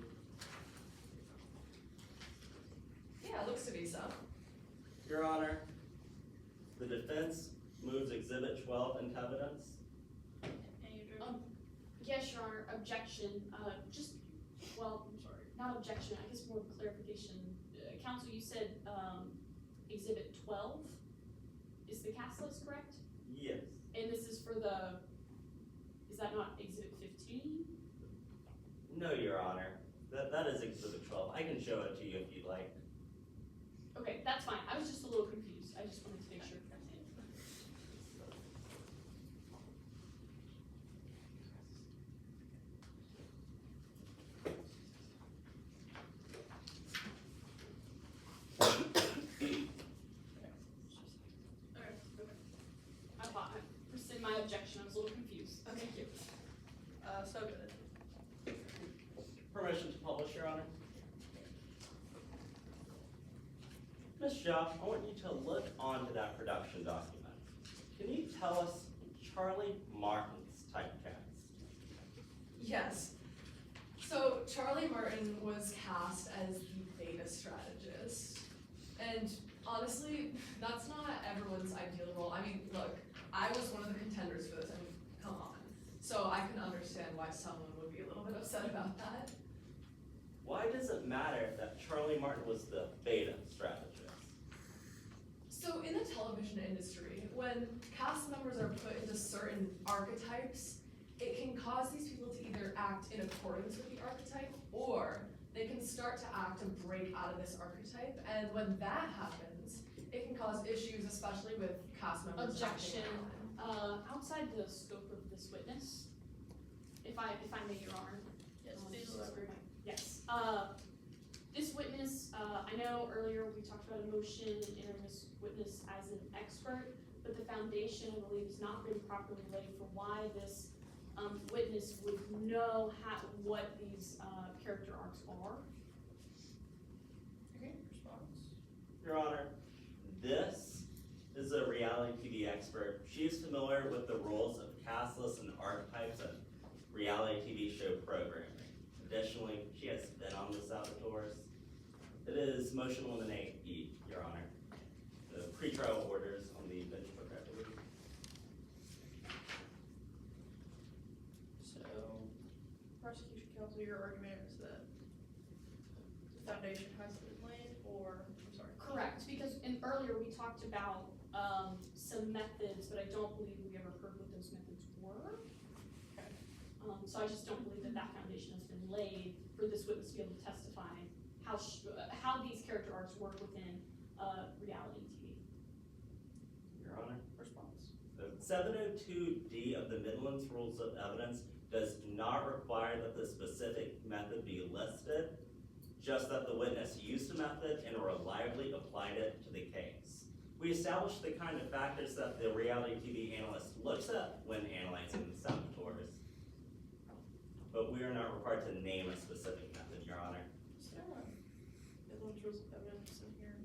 Yeah, it looks to be so. Your Honor, the defense moves Exhibit 12 into evidence. Yes, Your Honor, objection, well, I'm sorry, not objection, I guess more clarification. Counsel, you said, Exhibit 12 is the cast list, correct? Yes. And this is for is that not Exhibit 15? No, Your Honor. That is Exhibit 12. I can show it to you if you'd like. Okay, that's fine, I was just a little confused, I just wanted to make sure. I rescind my objection, I was a little confused. Okay. Thank you. So good. Permission to publish, Your Honor. Ms. Shaw, I want you to look onto that production document. Can you tell us Charlie Martin's typecast? Yes. So Charlie Martin was cast as the beta strategist. And honestly, that's not everyone's ideal role. I mean, look, I was one of the contenders for this. I mean, come on. So I can understand why someone would be a little bit upset about that. Why does it matter that Charlie Martin was the beta strategist? So in the television industry, when cast members are put into certain archetypes, it can cause these people to either act in accordance with the archetype, or they can start to act and break out of this archetype. And when that happens, it can cause issues, especially with cast members. Objection, acting out. outside the scope of this witness, if I may, Your Honor. Yes, please Just elaborate. Yes, this witness, I know earlier we talked about a motion entering this witness as an expert, but the foundation, I believe, has not been properly laid for why this witness would know what these character arcs are. Okay, response. Your Honor, this is a reality TV expert. She is familiar with the roles of cast lists and archetypes of reality TV show programming. Additionally, she has been on the Saboteurs. It is motion eliminate E, Your Honor. The pretrial orders on the bench book, I believe. So, prosecution counsel, your argument is that the foundation has been laid, or, I'm sorry. Correct, because earlier we talked about some methods, but I don't believe we ever heard what those methods were. Okay. So I just don't believe that that foundation has been laid for this witness to be able to testify how these character arcs work within reality TV. Your Honor. Response. The 702D of the Midlands Rules of Evidence does not require that the specific method be listed, just that the witness used the method and reliably applied it to the case. We established the kind of factors that the reality TV analyst looks at when analyzing the Saboteurs, but we are not required to name a specific method, Your Honor. Is there a Midlands Rules of Evidence in here?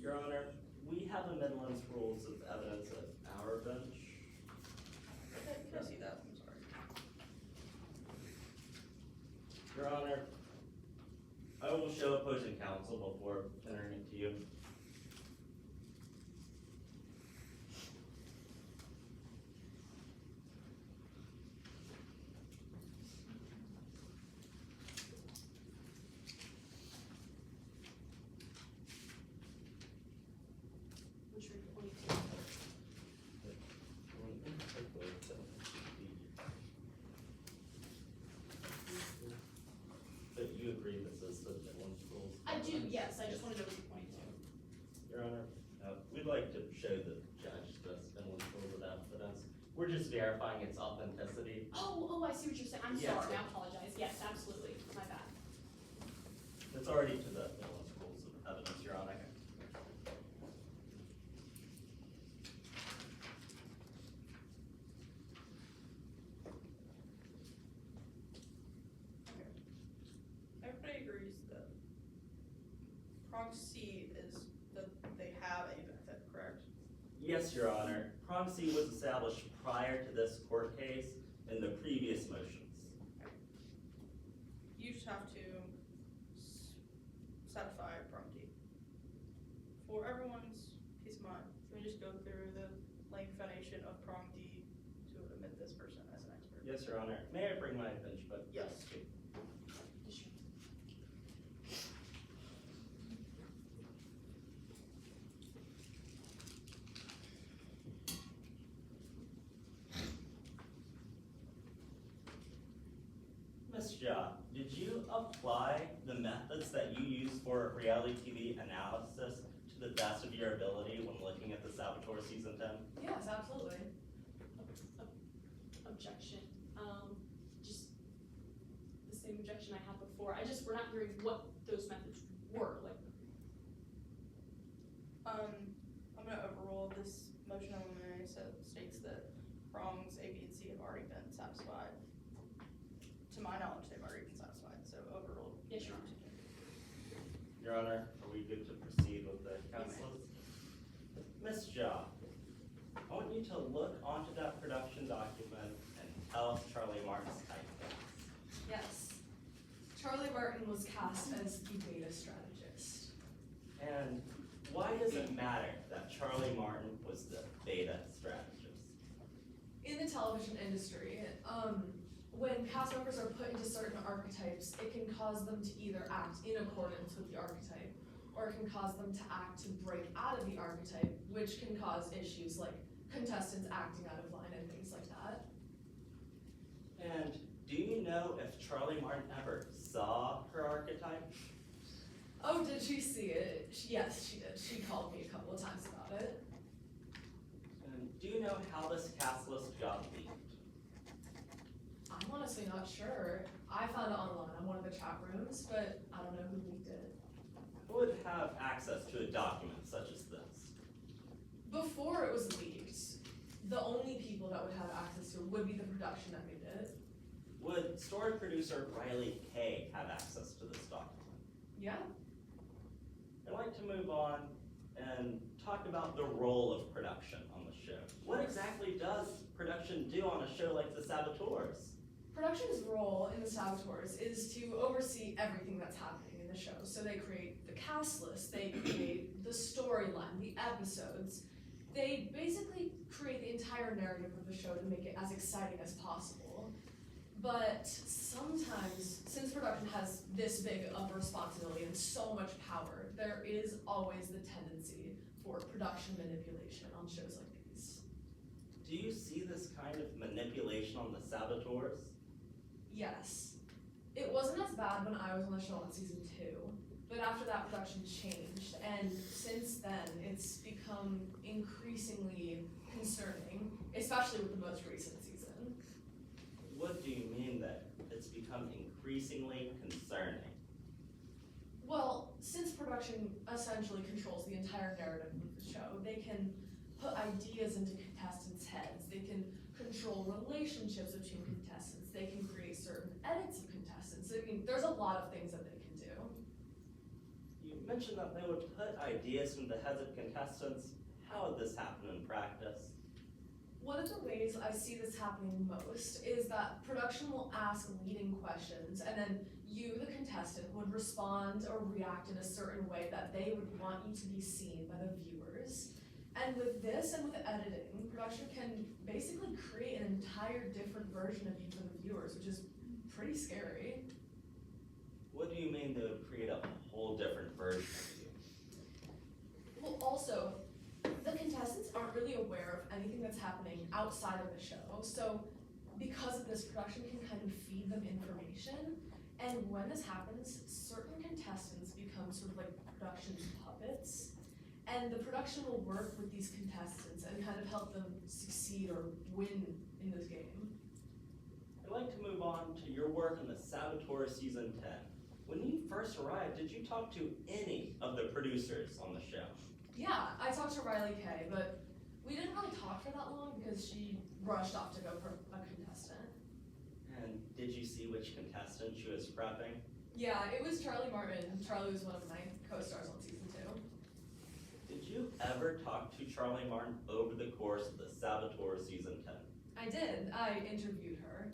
Your Honor, we have a Midlands rules of evidence at our bench. Can I see that? I'm sorry. Your Honor, I will show opposing counsel before entering it to you. Which are you pointing to? But you agree this is the Finland's rules? I do, yes, I just wanted to know what you're pointing to. Your Honor, we'd like to show the judge the Finland's rules of evidence. We're just verifying its authenticity. Oh, I see what you're saying, I'm Yes, sorry, sir. I apologize, yes, absolutely, my bad. It's already to the Finland's rules of evidence, Your Honor. Everybody agrees that prong C is that they have a benefit, correct? Yes, Your Honor. Prong C was established prior to this court case in the previous motions. You just have to satisfy prong D. For everyone's peace of mind, can we just go through the length foundation of prong D to admit this person as an expert? Yes, Your Honor. May I bring my bench book? Yes. Ms. Jha, did you apply the methods that you use for reality TV analysis to the best of your ability when looking at the Saboteur Season 10? Yes, absolutely. Objection, just the same objection I had before, we're not hearing what those methods were, like. I'm gonna overrule this motion on elimination, so it states that prongs A, B, and C have already been satisfied. To my knowledge, they've already been satisfied, so overruled. Yes, Your Honor. Your Honor, are we good to proceed with the counsel? Ms. Jha, I want you to look onto that production document and tell us Charlie Martin's typecast. Yes. Charlie Martin was cast as the beta strategist. And why does it matter that Charlie Martin was the beta strategist? In the television industry, when cast members are put into certain archetypes, it can cause them to either act in accordance with the archetype, or it can cause them to act to break out of the archetype, which can cause issues like contestants acting out of line and things like that. And do you know if Charlie Martin ever saw her archetype? Oh, did she see it? Yes, she did. She called me a couple of times about it. And do you know how this cast list got leaked? I'm honestly not sure. I found it online on one of the chat rooms, but I don't know who leaked it. Who would have access to a document such as this? Before it was leaked, the only people that would have access to it would be the production that made it. Would story producer Riley Kay have access to this document? Yeah. I'd like to move on and talk about the role of production on the show. What exactly does production do on a show like The Saboteurs? Production's role in The Saboteurs is to oversee everything that's happening in the show. So they create the cast list, they create the storyline, the episodes. They basically create the entire narrative of the show to make it as exciting as possible. But sometimes, since production has this big of a responsibility and so much power, there is always the tendency for production manipulation on shows like these. Do you see this kind of manipulation on The Saboteurs? Yes. It wasn't as bad when I was on the show in season 2, but after that production changed, and since then it's become increasingly concerning, especially with the most recent season. What do you mean that it's become increasingly concerning? Well, since production essentially controls the entire narrative of the show, they can put ideas into contestants' heads, they can control relationships between contestants, they can create certain edits of contestants. I mean, there's a lot of things that they can do. You mentioned that they would put ideas into the heads of contestants. how would this happen in practice? One of the ways I see this happening most is that production will ask leading questions, and then you, the contestant, would respond or react in a certain way that they would want you to be seen by the viewers. And with this and with editing, production can basically create an entire different version of you for the viewers, which is pretty scary. What do you mean they would create a whole different version of you? Well, also, the contestants aren't really aware of anything that's happening outside of the show, so because of this, production can kind of feed them information, and when this happens, certain contestants become sort of like production's puppets, and the production will work with these contestants and kind of help them succeed or win in this game. I'd like to move on to your work in the Saboteur Season 10. When you first arrived, did you talk to any of the producers on the show? Yeah, I talked to Riley Kay, but we didn't really talk for that long because she rushed off to go for a contestant. And did you see which contestant she was prepping? Yeah, it was Charlie Martin. Charlie was one of my co-stars on season 2. Did you ever talk to Charlie Martin over the course of the Saboteur Season 10? I did. I interviewed her.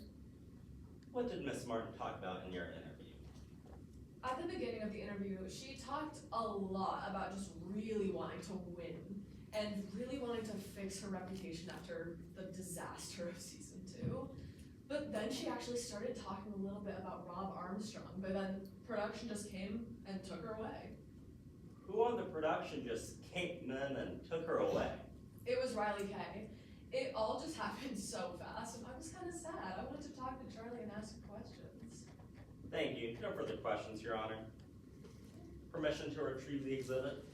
What did Miss Martin talk about in your interview? At the beginning of the interview, she talked a lot about just really wanting to win and really wanting to fix her reputation after the disaster of season 2. But then she actually started talking a little bit about Rob Armstrong, but then production just came and took her away. Who on the production just came in and took her away? It was Riley Kay. It all just happened so fast, and I was kind of sad. I wanted to talk to Charlie and ask questions. Thank you. No further questions, Your Honor. Permission to retrieve the exhibit?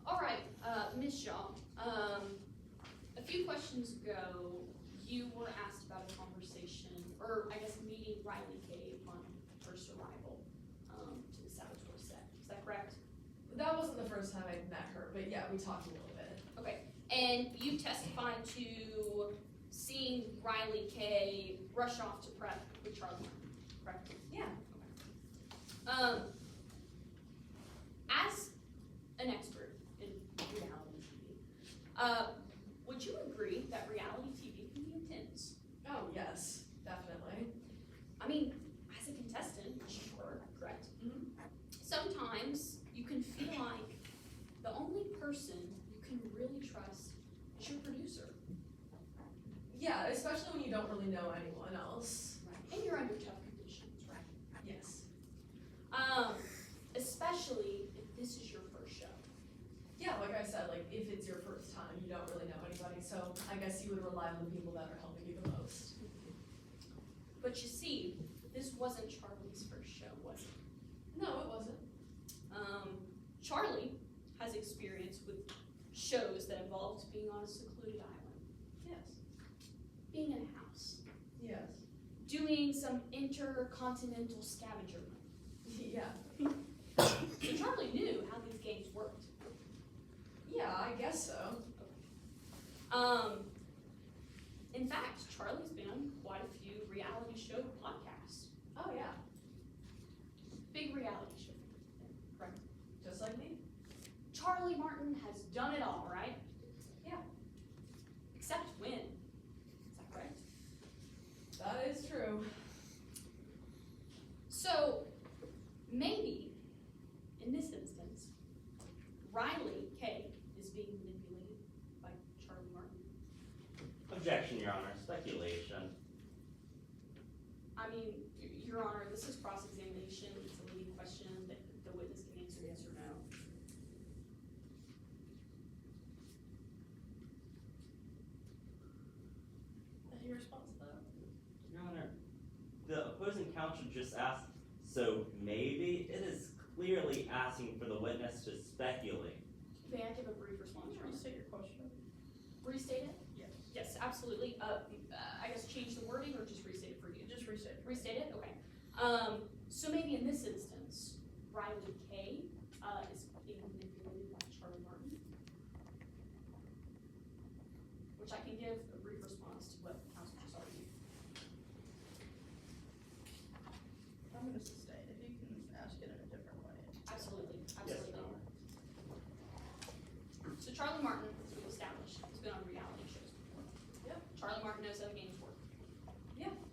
All right, Ms. Shaw, a few questions ago, you were asked about a conversation, or I guess meeting Riley Kay upon first arrival to the Saboteur set. Is that correct? That wasn't the first time I'd met her, but yeah, we talked a little bit. Okay, and you testified to seeing Riley Kay rush off to prep with Charlie Martin, correct? Yeah. As an expert in reality TV, would you agree that reality TV can be intense? Oh, yes, definitely. I mean, as a contestant, sure, correct? Mhm. Sometimes you can feel like the only person you can really trust is your producer. Yeah, especially when you don't really know anyone else. Right. And you're under tough conditions, right? Yes. Especially if this is your first show. Yeah, like I said, like if it's your first time, you don't really know anybody, so I guess you would rely on the people that are helping you the most. But you see, this wasn't Charlie's first show, was it? No, it wasn't. Charlie has experience with shows that involved being on a secluded island, Yes. being in a house, Yes. doing some intercontinental scavenger hunt. Yeah. So Charlie knew how these games worked. Yeah, I guess so. In fact, Charlie's been on quite a few reality show podcasts. Oh, yeah. Big reality show, correct? Just like me. Charlie Martin has done it all, right? Yeah. Except win. Is that correct? That is true. So, maybe, in this instance, Riley Kay is being manipulated by Charlie Martin. Objection, Your Honor. Speculation. I mean, Your Honor, this is cross-examination. It's a leading question that the witness can answer yes or no. Any response to that? Your Honor, the opposing counsel just asked, so maybe it is clearly asking for the witness to speculate. May I give a brief response, Your Honor? Restate your question. Restate it? Yes. Yes, absolutely. I guess change the wording or just restate it for you? Just restate. Restate it? Okay. So maybe in this instance, Riley Kay is being manipulated by Charlie Martin, which I can give a brief response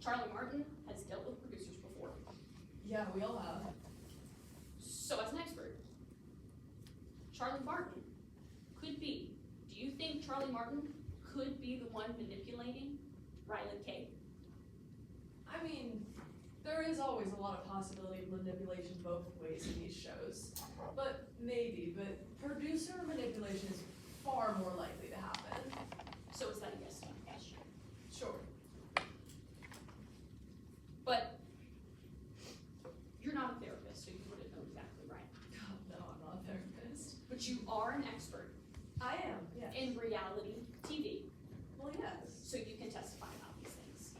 Charlie Martin has dealt with producers before. Yeah, we all have. So as an expert, Charlie Martin could be, do you think Charlie Martin could be the one manipulating Riley Kay? I mean, there is always a lot of possibility of manipulation both ways in these shows. But maybe, but producer manipulation is far more likely to happen. So is that a yes or no question? Sure. But you're not a therapist, so you wouldn't know exactly right. No, I'm not a therapist. But you are an expert I am, yes. in reality TV, Well, yes. so you can testify about these things.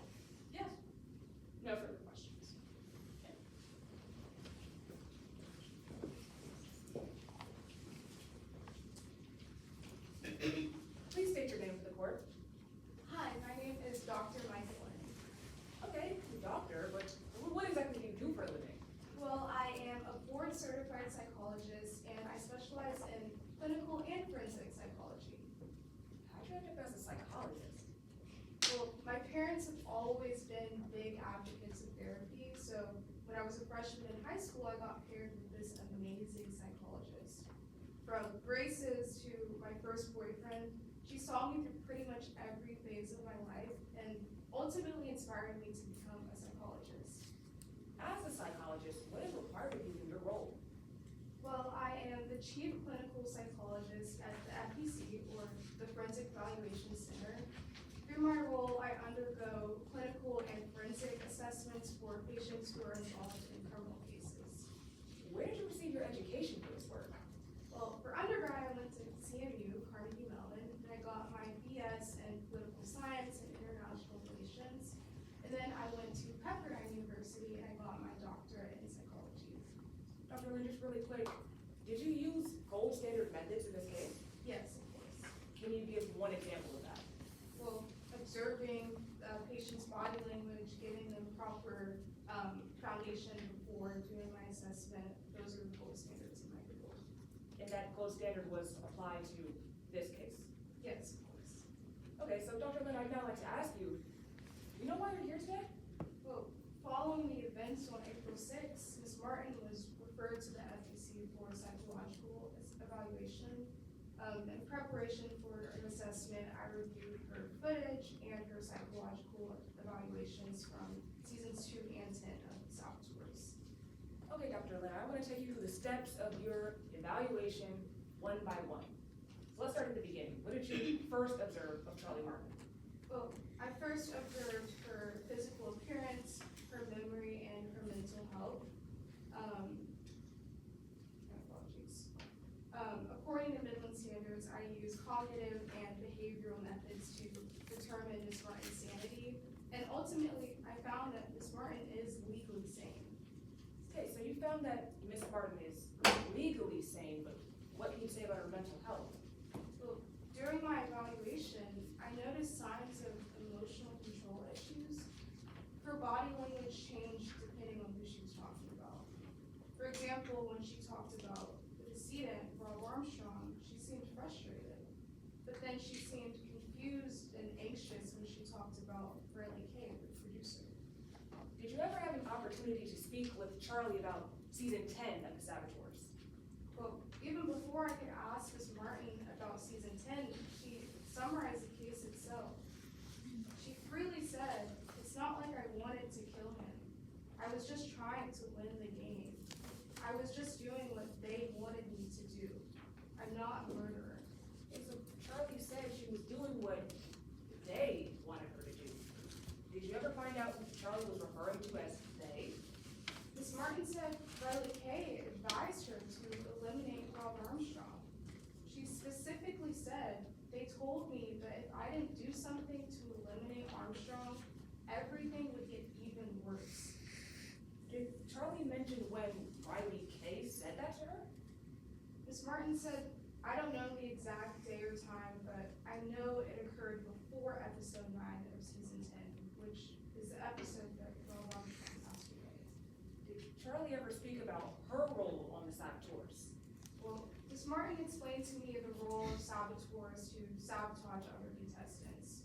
Yes. No further questions. Okay. Please state your name for the court. Hi, my name is Dr. Michael. Okay, doctor, but what exactly do you do for a living? Well, I am a board certified psychologist and I specialize in clinical and forensic psychology. How'd you end up as a psychologist? Well, my parents have always been big advocates of therapy, so when I was a freshman in high school, I got paired with this amazing psychologist. From braces to my first boyfriend, she saw me through pretty much every phase of my life and ultimately inspired me to become a psychologist. As a psychologist, what is required of you in your role? Well, I am the chief clinical psychologist at the FEC, or the Forensic Evaluation Center. Through my role, I undergo clinical and forensic assessments for patients who are involved in criminal cases. Where did you receive your education for this work? Well, for undergrad, I went to CMU, Carnegie Mellon, and I got my BS in political science and international relations. And then I went to Pepperdine University and I got my doctorate in psychology. Dr. Lynn, just really quick, did you use gold standard methods in this case? Yes, of course. Can you give one example of that? Well, observing patients' body language, giving them proper foundation before doing my assessment, those are the gold standards in my field. And that gold standard was applied to this case? Yes, of course. Okay, so Dr. Lynn, I'd now like to ask you, you know why you're here today? Well, following the events on April 6th, Ms. Martin was referred to the FEC for psychological evaluation. In preparation for an assessment, I reviewed her footage and her psychological evaluations from seasons 2 and 10 of Saboteurs. Okay, Dr. Lynn, I want to take you through the steps of your evaluation one by one. So let's start at the beginning. What did you first observe of Charlie Martin? Well, I first observed her physical appearance, her memory, and her mental health. According to Midland standards, I use cognitive and behavioral methods to determine Ms. Martin's sanity. And ultimately, I found that Ms. Martin is legally sane. Okay, so you found that Ms. Martin is legally sane, but what can you say about her mental health? Well, during my evaluation, I noticed signs of emotional control issues. Her body language changed depending on who she was talking about. For example, when she talked about the decedent, Rob Armstrong, she seemed frustrated. But then she seemed confused and anxious when she talked about Riley Kay, the producer. Did you ever have an opportunity to speak with Charlie about season 10 of The Saboteurs? Well, even before I could ask Ms. Martin about season 10, she summarized the case itself. She freely said, "It's not like I wanted to kill him. I was just trying to win the game. I was just doing what they wanted me to do. I'm not a murderer." And so Charlie said she was doing what they wanted her to do. Did you ever find out who Charlie was referring to as they? Ms. Martin said Riley Kay advised her to eliminate Rob Armstrong. She specifically said, "They told me that if I didn't do something to eliminate Armstrong, everything would get even worse." Did Charlie mention when Riley Kay said that to her? Ms. Martin said, "I don't know the exact day or time, but I know it occurred before episode 9 of season 10, which is the episode that Rob Armstrong passed away." Did Charlie ever speak about her role on The Saboteurs? Well, Ms. Martin explained to me the role of saboteurs to sabotage other contestants.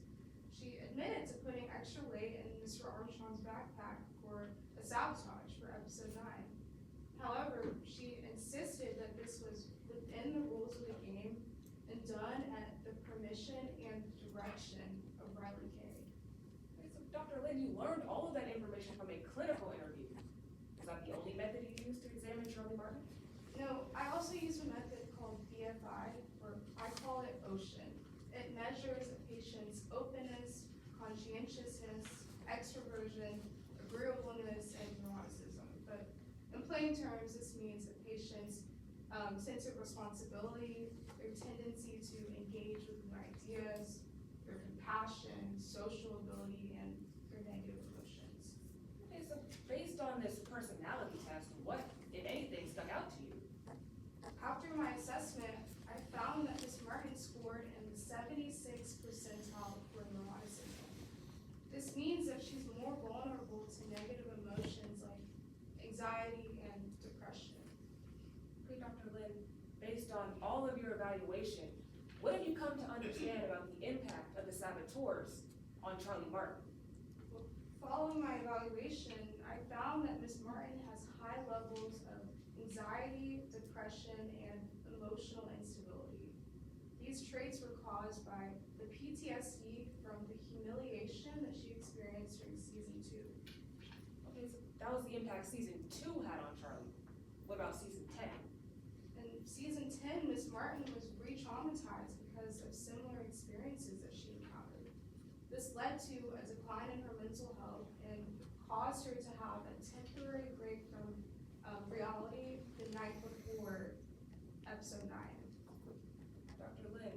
She admitted to putting extra weight in Mr. for Armstrong's backpack for a sabotage for episode 9. However, she insisted that this was within the rules of the game and done at the permission and direction of Riley Kay. Okay, so Dr. Lynn, you learned all of that information from a clinical interview. Was that the only method you used to examine Charlie Martin? No, I also used a method called BFI, or I call it OCEAN. It measures a patient's openness, conscientiousness, extroversion, agreeableness, and neuroticism. But in plain terms, this means a patient's sense of responsibility, their tendency to engage with new ideas, their compassion, social ability, and their negative emotions. Okay, so based on this personality test, what, if anything, stuck out to you? After my assessment, I found that Ms. Martin scored in the 76th percentile for neuroticism. This means that she's more vulnerable to negative emotions like anxiety and depression. Okay, Dr. Lynn, based on all of your evaluation, what have you come to understand about the impact of the saboteurs on Charlie Martin? Following my evaluation, I found that Ms. Martin has high levels of anxiety, depression, and emotional instability. These traits were caused by the PTSD from the humiliation that she experienced during season 2. Okay, so that was the impact season 2 had on Charlie. What about season 10? In season 10, Ms. Martin was re-traumatized because of similar experiences that she encountered. This led to a decline in her mental health and caused her to have a temporary break from reality the night before episode 9. Dr. Lynn,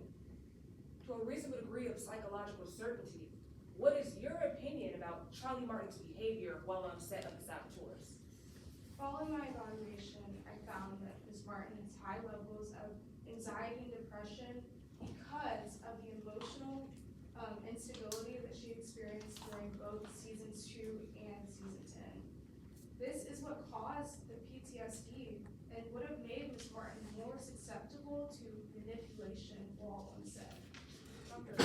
to a reasonable degree of psychological certainty, what is your opinion about Charlie Martin's behavior while on set of the saboteurs? Following my evaluation, I found that Ms. Martin has high levels of anxiety and depression because of the emotional instability that she experienced during both seasons 2 and season 10. This is what caused the PTSD and would have made Ms. Martin more susceptible to manipulation while on set. Dr.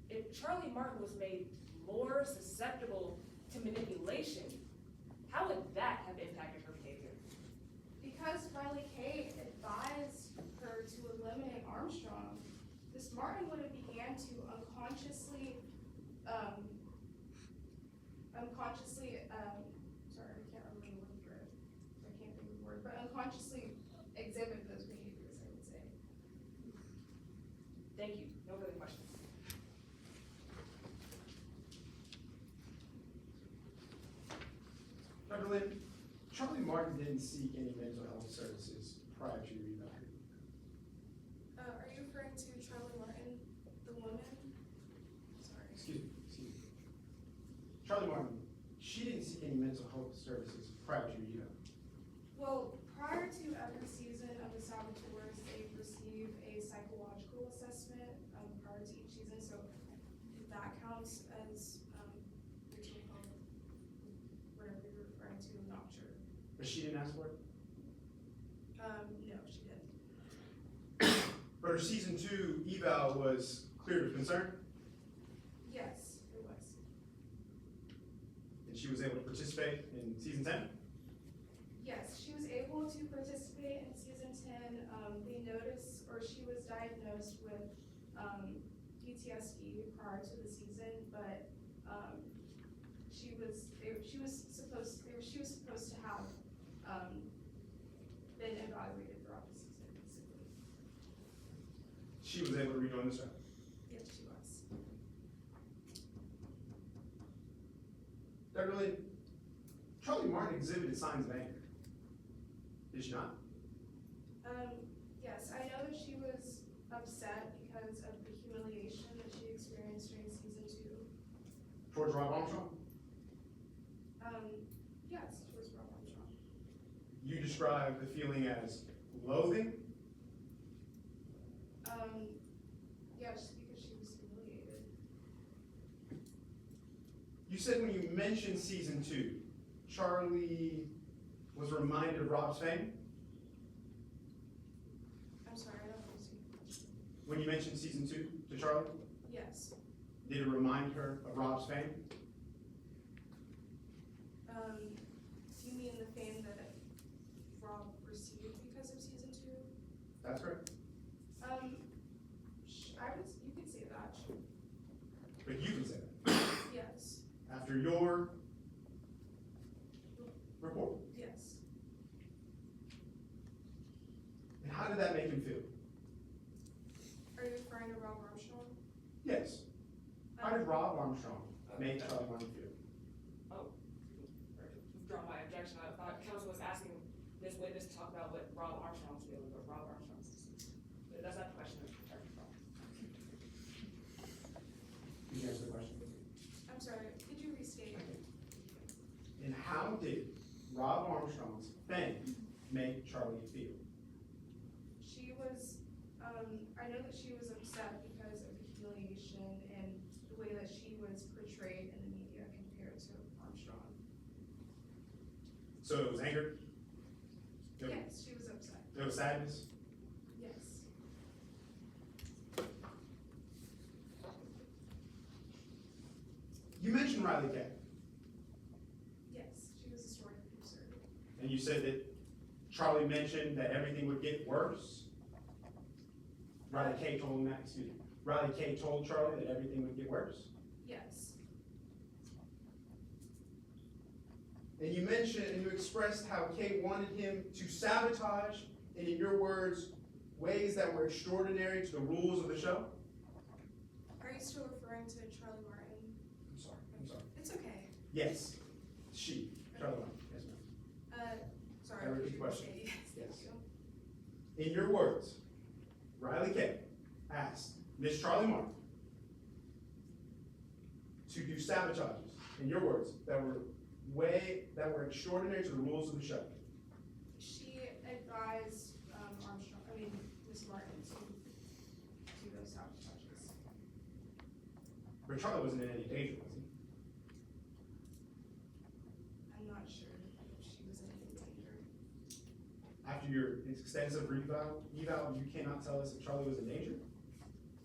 If Charlie Martin was made more susceptible to manipulation, how would that have impacted her behavior? Because Riley Kay advised her to eliminate Armstrong, Ms. Martin would have began to unconsciously, sorry, I can't remember the word, I can't think of the word, but unconsciously exhibit those behaviors, I would say. Thank you. No further questions. Dr. Lynn, Charlie Martin didn't seek any mental health services prior to your eval. Are you referring to Charlie Martin, the woman? Sorry. Excuse me. Charlie Martin, she didn't seek any mental health services prior to your eval. Well, prior to every season of the Saboteurs, they receive a psychological assessment prior to each season, so if that counts as mental health, whatever you're referring to, I'm not sure. But she didn't ask for it? No, she didn't. But her season 2 eval was cleared of concern, Yes, it was. and she was able to participate in season 10? Yes, she was able to participate in season 10. We noticed, or she was diagnosed with PTSD prior to the season, but she was supposed to have been evaluated throughout the season, basically. She was able to rejoin the show. Yes, she was. Dr. Lynn, Charlie Martin exhibited signs of anger. Did she not? Yes, I know that she was upset because of the humiliation that she experienced during season 2. Towards Rob Armstrong? Yes, towards Rob Armstrong. You described the feeling as loathing? Yes, because she was humiliated. You said when you mentioned season 2, Charlie was reminded of Rob's fame? I'm sorry, I don't understand. When you mentioned season 2 to Charlie, Yes, did it remind her of Rob's fame? Do you mean the fame that Rob received because of season 2? That's correct. You could say that. But you can say that. Yes. After your report. Yes. And how did that make him feel? Are you referring to Rob Armstrong? Yes. How did Rob Armstrong make Charlie Martin feel? Withdraw my objection. I thought council was asking this witness to talk about what Rob Armstrong's feeling, but Rob Armstrong's deceased. But that's not the question of Charlie Martin. Can you answer the question? I'm sorry, could you restate? And how did Rob Armstrong's fame make Charlie feel? She was, I know that she was upset because of the humiliation and the way that she was portrayed in the media compared to Armstrong. So it was anger? Yes, she was upset. It was sadness? Yes. You mentioned Riley Kay, Yes, she was a story producer. and you said that Charlie mentioned that everything would get worse. Riley Kay told him that, excuse me. Riley Kay told Charlie that everything would get worse. Yes. And you mentioned and you expressed how Kay wanted him to sabotage, and in your words, ways that were extraordinary to the rules of the show. Are you still referring to Charlie Martin? I'm sorry. It's okay. Yes, she, Charlie Martin, yes ma'am. Sorry. I repeat could the you question. restate? Yes, thank Yes. you. In your words, Riley Kay asked Miss Charlie Martin to do sabotages, in your words, that were extraordinary to the rules of the show. She advised Miss Martin to do those sabotages. But Charlie wasn't in any danger, was he? I'm not sure if she was in any danger. After your extensive eval, you cannot tell us if Charlie was in danger?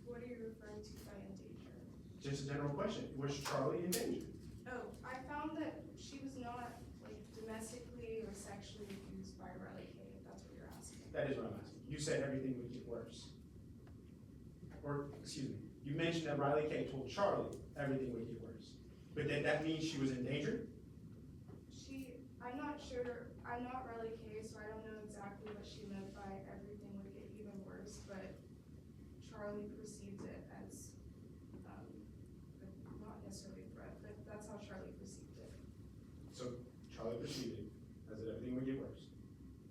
What are you referring to by in danger? Just a general question. Was Charlie in danger? Oh, I found that she was not domestically or sexually abused by Riley Kay, if that's what you're asking. That is what I'm asking. You said everything would get worse. Or, excuse me, you mentioned that Riley Kay told Charlie everything would get worse. But did that mean she was in danger? I'm not sure, I'm not Riley Kay, so I don't know exactly what she meant by everything would get even worse, but Charlie perceived it as, not necessarily a threat, but that's how Charlie perceived it. So Charlie perceived it as that everything would get worse.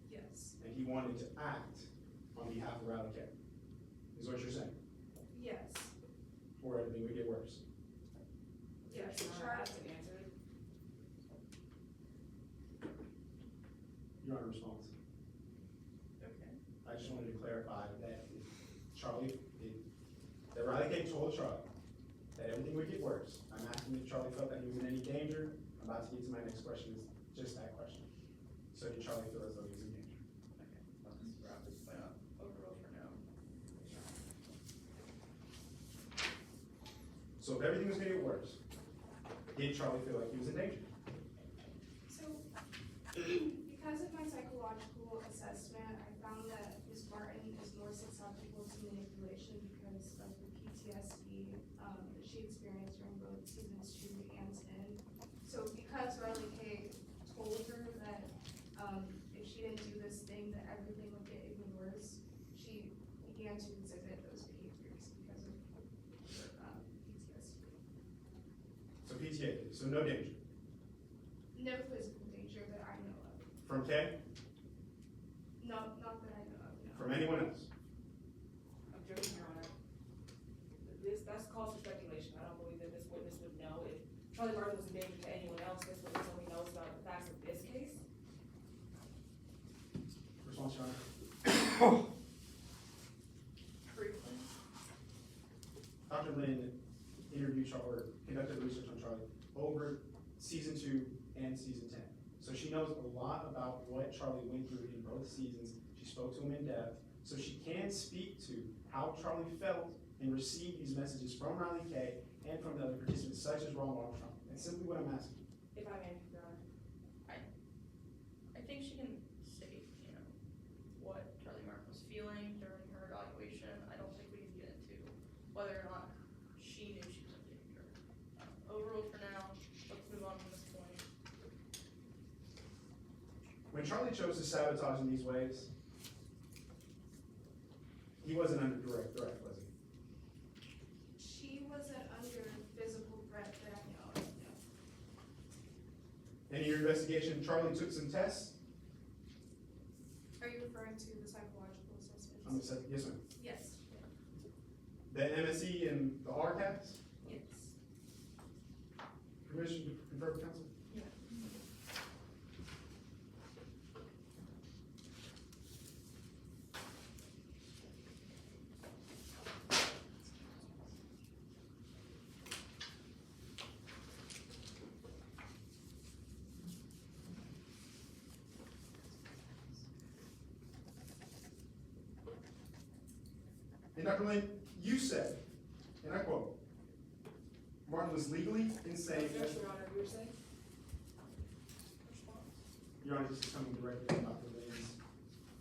Yes. And he wanted to act on behalf of Riley Kay, is what you're saying, Yes. or everything would get worse. Yes, Your Honor, Charlie. has been answered. Your Honor, response. Okay. I just wanted to clarify that that Riley Kay told Charlie that everything would get worse. I'm asking if Charlie felt that he was in any danger. I'm about to get to my next question, is just that question. So did Charlie feel as though he was in danger? Okay, let's wrap this plan up. Overrule for now. So if everything was gonna get worse, did Charlie feel like he was in danger? So, because of my psychological assessment, I found that Ms. Martin is more susceptible to manipulation because of the PTSD that she experienced during both seasons 2 and 10. So because Riley Kay told her that if she didn't do this thing, that everything would get even worse, she began to exhibit those behaviors because of her PTSD. So PTA, so no danger. No physical danger that I know of. From Kay? Not that I know of, no. From anyone else? Objection, Your Honor. That's cause for speculation. I don't believe that this witness would know if Charlie Martin was in danger to anyone else. This witness only knows about the facts of this case. Response, Your Honor. Briefly. Dr. Lynn interviewed Charlie, or conducted research on Charlie over season 2 and season 10. So she knows a lot about what Charlie went through in both seasons. She spoke to him in depth, so she can speak to how Charlie felt and received these messages from Riley Kay and from the other participants, such as Rob Armstrong. That's simply what I'm asking. If I may, Your Honor. When Charlie chose to sabotage in these ways, he wasn't under direct threat, was he? She wasn't under physical threat that I know of, no. In your investigation, Charlie took some tests. Are you referring to the psychological assessments? I'm gonna say, yes, ma'am. Yes. The MSE and the RCAS? Yes. Permission to confer with counsel? And Dr. Lynn, you said, and I quote, Martin was legally insane. Yes, Your Honor, you were saying? Your Honor, this is coming directly from Dr. Lynn's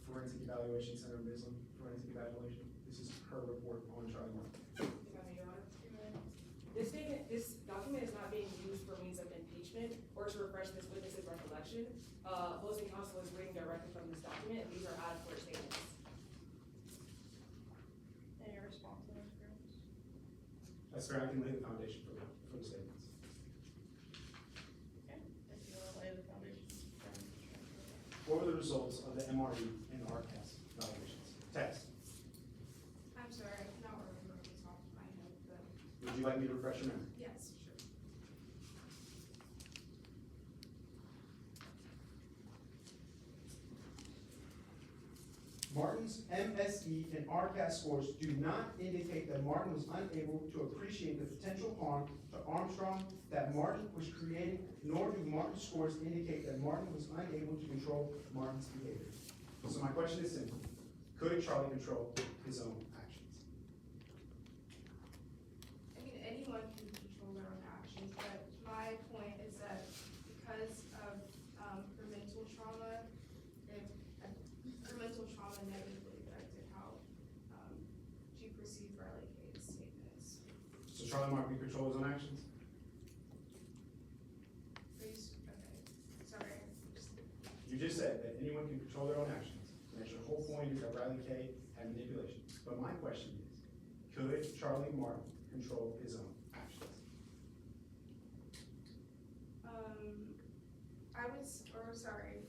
Forensic Evaluation Center of Islam, Forensic Evaluation. This is her report on Charlie Martin. If I may, Your Honor. This statement, this document is not being used for means of impeachment or to refresh this witness's recollection. Opposing counsel is reading directly from this document, and these are out of court statements. Any response to those grounds? That's fair, I can lay the foundation for the statements. Okay, if you wanna lay the foundation. What were the results of the MRE and the RCAS evaluations? Test. I'm sorry, I cannot remember off the top of my head, but Would you like me to refresh your memory? yes, sure. Martin's MSE and RCAS scores do not indicate that Martin was unable to appreciate the potential harm to Armstrong that Martin was creating, nor do Martin's scores indicate that Martin was unable to control Martin's behavior. So my question is simple. Could Charlie control his own actions? I mean, anyone can control their own actions, but my point is that because of her mental trauma, her mental trauma negatively affected how she perceived Riley K's statements. So Charlie Martin can control his own actions? Please, okay, sorry, You just said that anyone can control their own actions. And that your whole point is that Riley K had manipulation. But my question is, could Charlie Martin control his own actions? sorry,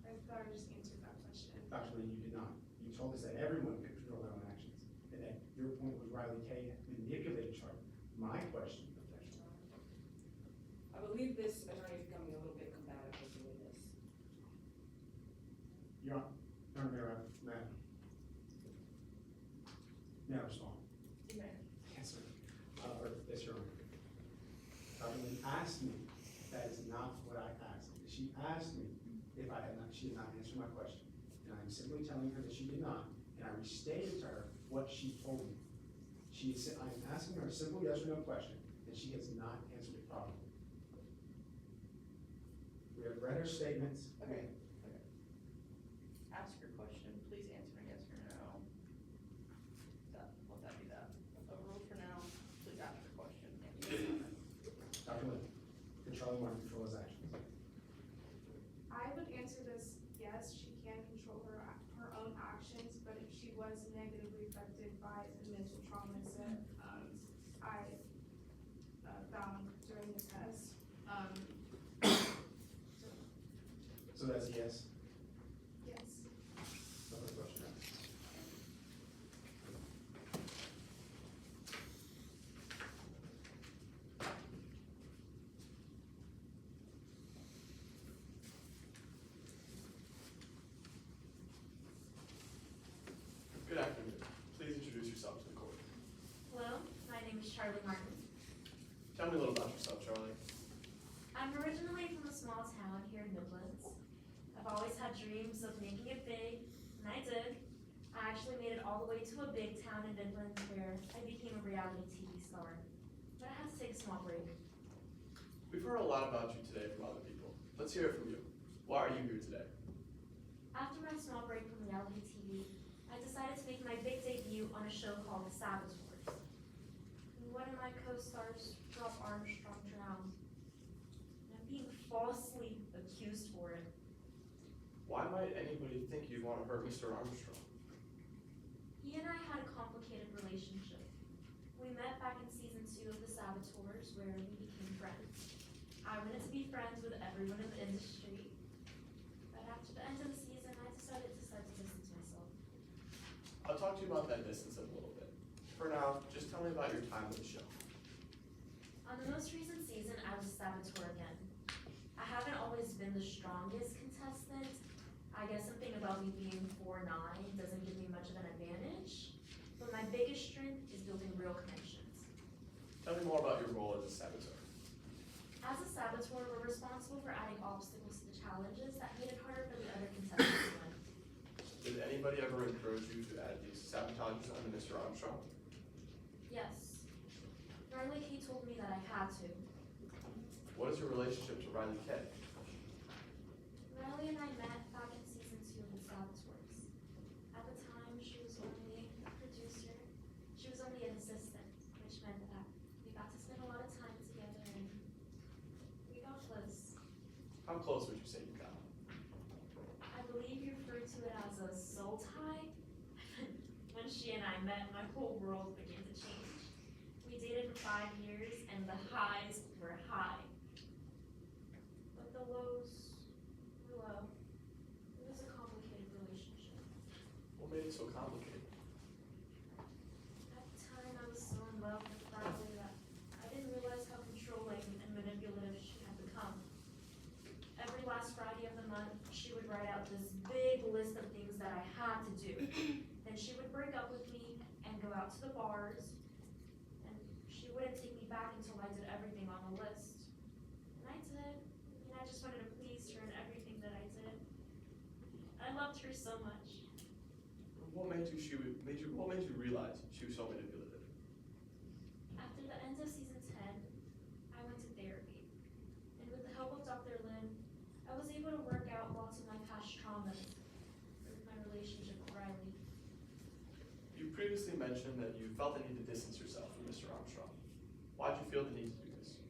I thought I just answered that question. Dr. Lynn, you did not. You told us that everyone could control their own actions, and that your point was Riley K manipulated Charlie. My question, I believe this attorney is becoming a little bit combative with doing this. Your Honor, Madam. Now respond. Yes, sir. Yes, Your Honor. Dr. Lynn asked me, that is not what I asked. She asked me if I had not, she did not answer my question. And I'm simply telling her that she did not, and I restated to her what she told me. I am asking her a simple yes or no question, and she has not answered it properly. We have read her statements. Okay. Ask your question, please answer yes or no. Let that be that. Overruled for now, please ask your question. Dr. Lynn, can Charlie Martin control his actions? I would answer this, yes, she can control her own actions, but if she was negatively affected by the mental traumas that I found during the test. So that's a yes? Yes. No other question? Good afternoon. Please introduce yourself to the court. Hello, my name is Charlie Martin. Tell me a little about yourself, Charlie. I'm originally from a small town here in Midlands. I've always had dreams of making it big, and I did. I actually made it all the way to a big town in Midlands where I became a reality TV star. But I had to take a small break. We've heard a lot about you today from other people. Let's hear it from you. Why are you here today? After my small break from reality TV, I decided to make my big debut on a show called The Saboteurs. And one of my co-stars, Rob Armstrong, drowned. And I'm being falsely accused for it. Why might anybody think you'd want to hurt Mr. Armstrong? He and I had a complicated relationship. We met back in season 2 of The Saboteurs, where we became friends. I wanted to be friends with everyone in the industry, but after the end of the season, I decided to start to distance myself. I'll talk to you about that distance in a little bit. For now, just tell me about your time with the show. On the most recent season, I was a saboteur again. I haven't always been the strongest contestant. I guess something about me being 4'9" doesn't give me much of an advantage, but my biggest strength is building real connections. Tell me more about your role as a saboteur. As a saboteur, we're responsible for adding obstacles to the challenges that made it harder for the other contestants to win. Did anybody ever encourage you to add these sabotages onto Mr. Armstrong? Yes. Riley Kay told me that I had to. What is your relationship to Riley Kay? Riley and I met back in season 2 of The Saboteurs. At the time, she was only a producer. She was only an assistant, which meant that we got to spend a lot of time together and we got close. How close would you say you got? I believe you referred to it as a soul tie. When she and I met, my whole world began to change. We dated for 5 years and the highs were high. But the lows were low. It was a complicated relationship. What made it so complicated? At the time, I was so in love with Riley that I didn't realize how controlling and manipulative she had become. Every last Friday of the month, she would write out this big list of things that I had to do. Then she would break up with me and go out to the bars, and she wouldn't take me back until I did everything on the list. And I did. And I just wanted to please her in everything that I did. I loved her so much. What made you realize she was so manipulative? After the end of season 10, I went to therapy. And with the help of Dr. Lin, I was able to work out lots of my past traumas with my relationship with Riley. You previously mentioned that you felt the need to distance yourself from Mr. Armstrong. Why did you feel the need to do this?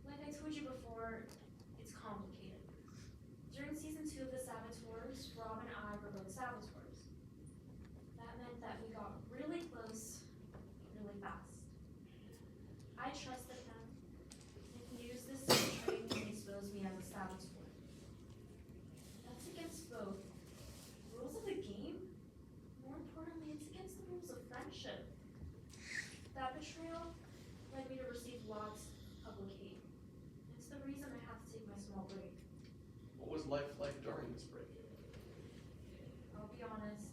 Like I told you before, it's complicated. During season 2 of The Saboteurs, Rob and I were both saboteurs. That meant that we got really close, really fast. I trusted him, and he used this to train me and expose me as a saboteur. That's against both rules of the game. More importantly, it's against the rules of friendship. That betrayal led me to receive lots of hate. It's the reason I had to take my small break. What was life like during this break? I'll be honest,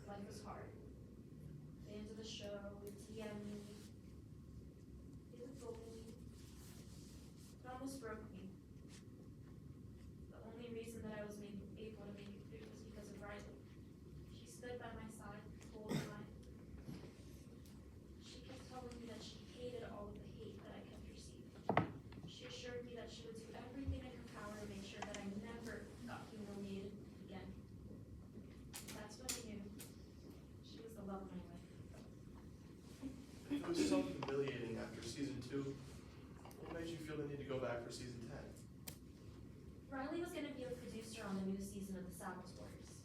life was hard. The end of the show would TM me. They would bully me. It almost broke me. The only reason that I was able to make it through was because of Riley. She stood by my side the whole time. She kept telling me that she hated all of the hate that I kept receiving. She assured me that she would do everything in her power to make sure that I never got humiliated again. That's when I knew she was the love of my life. It was so humiliating after season 2. What made you feel the need to go back for season 10? Riley was going to be a producer on the new season of The Saboteurs.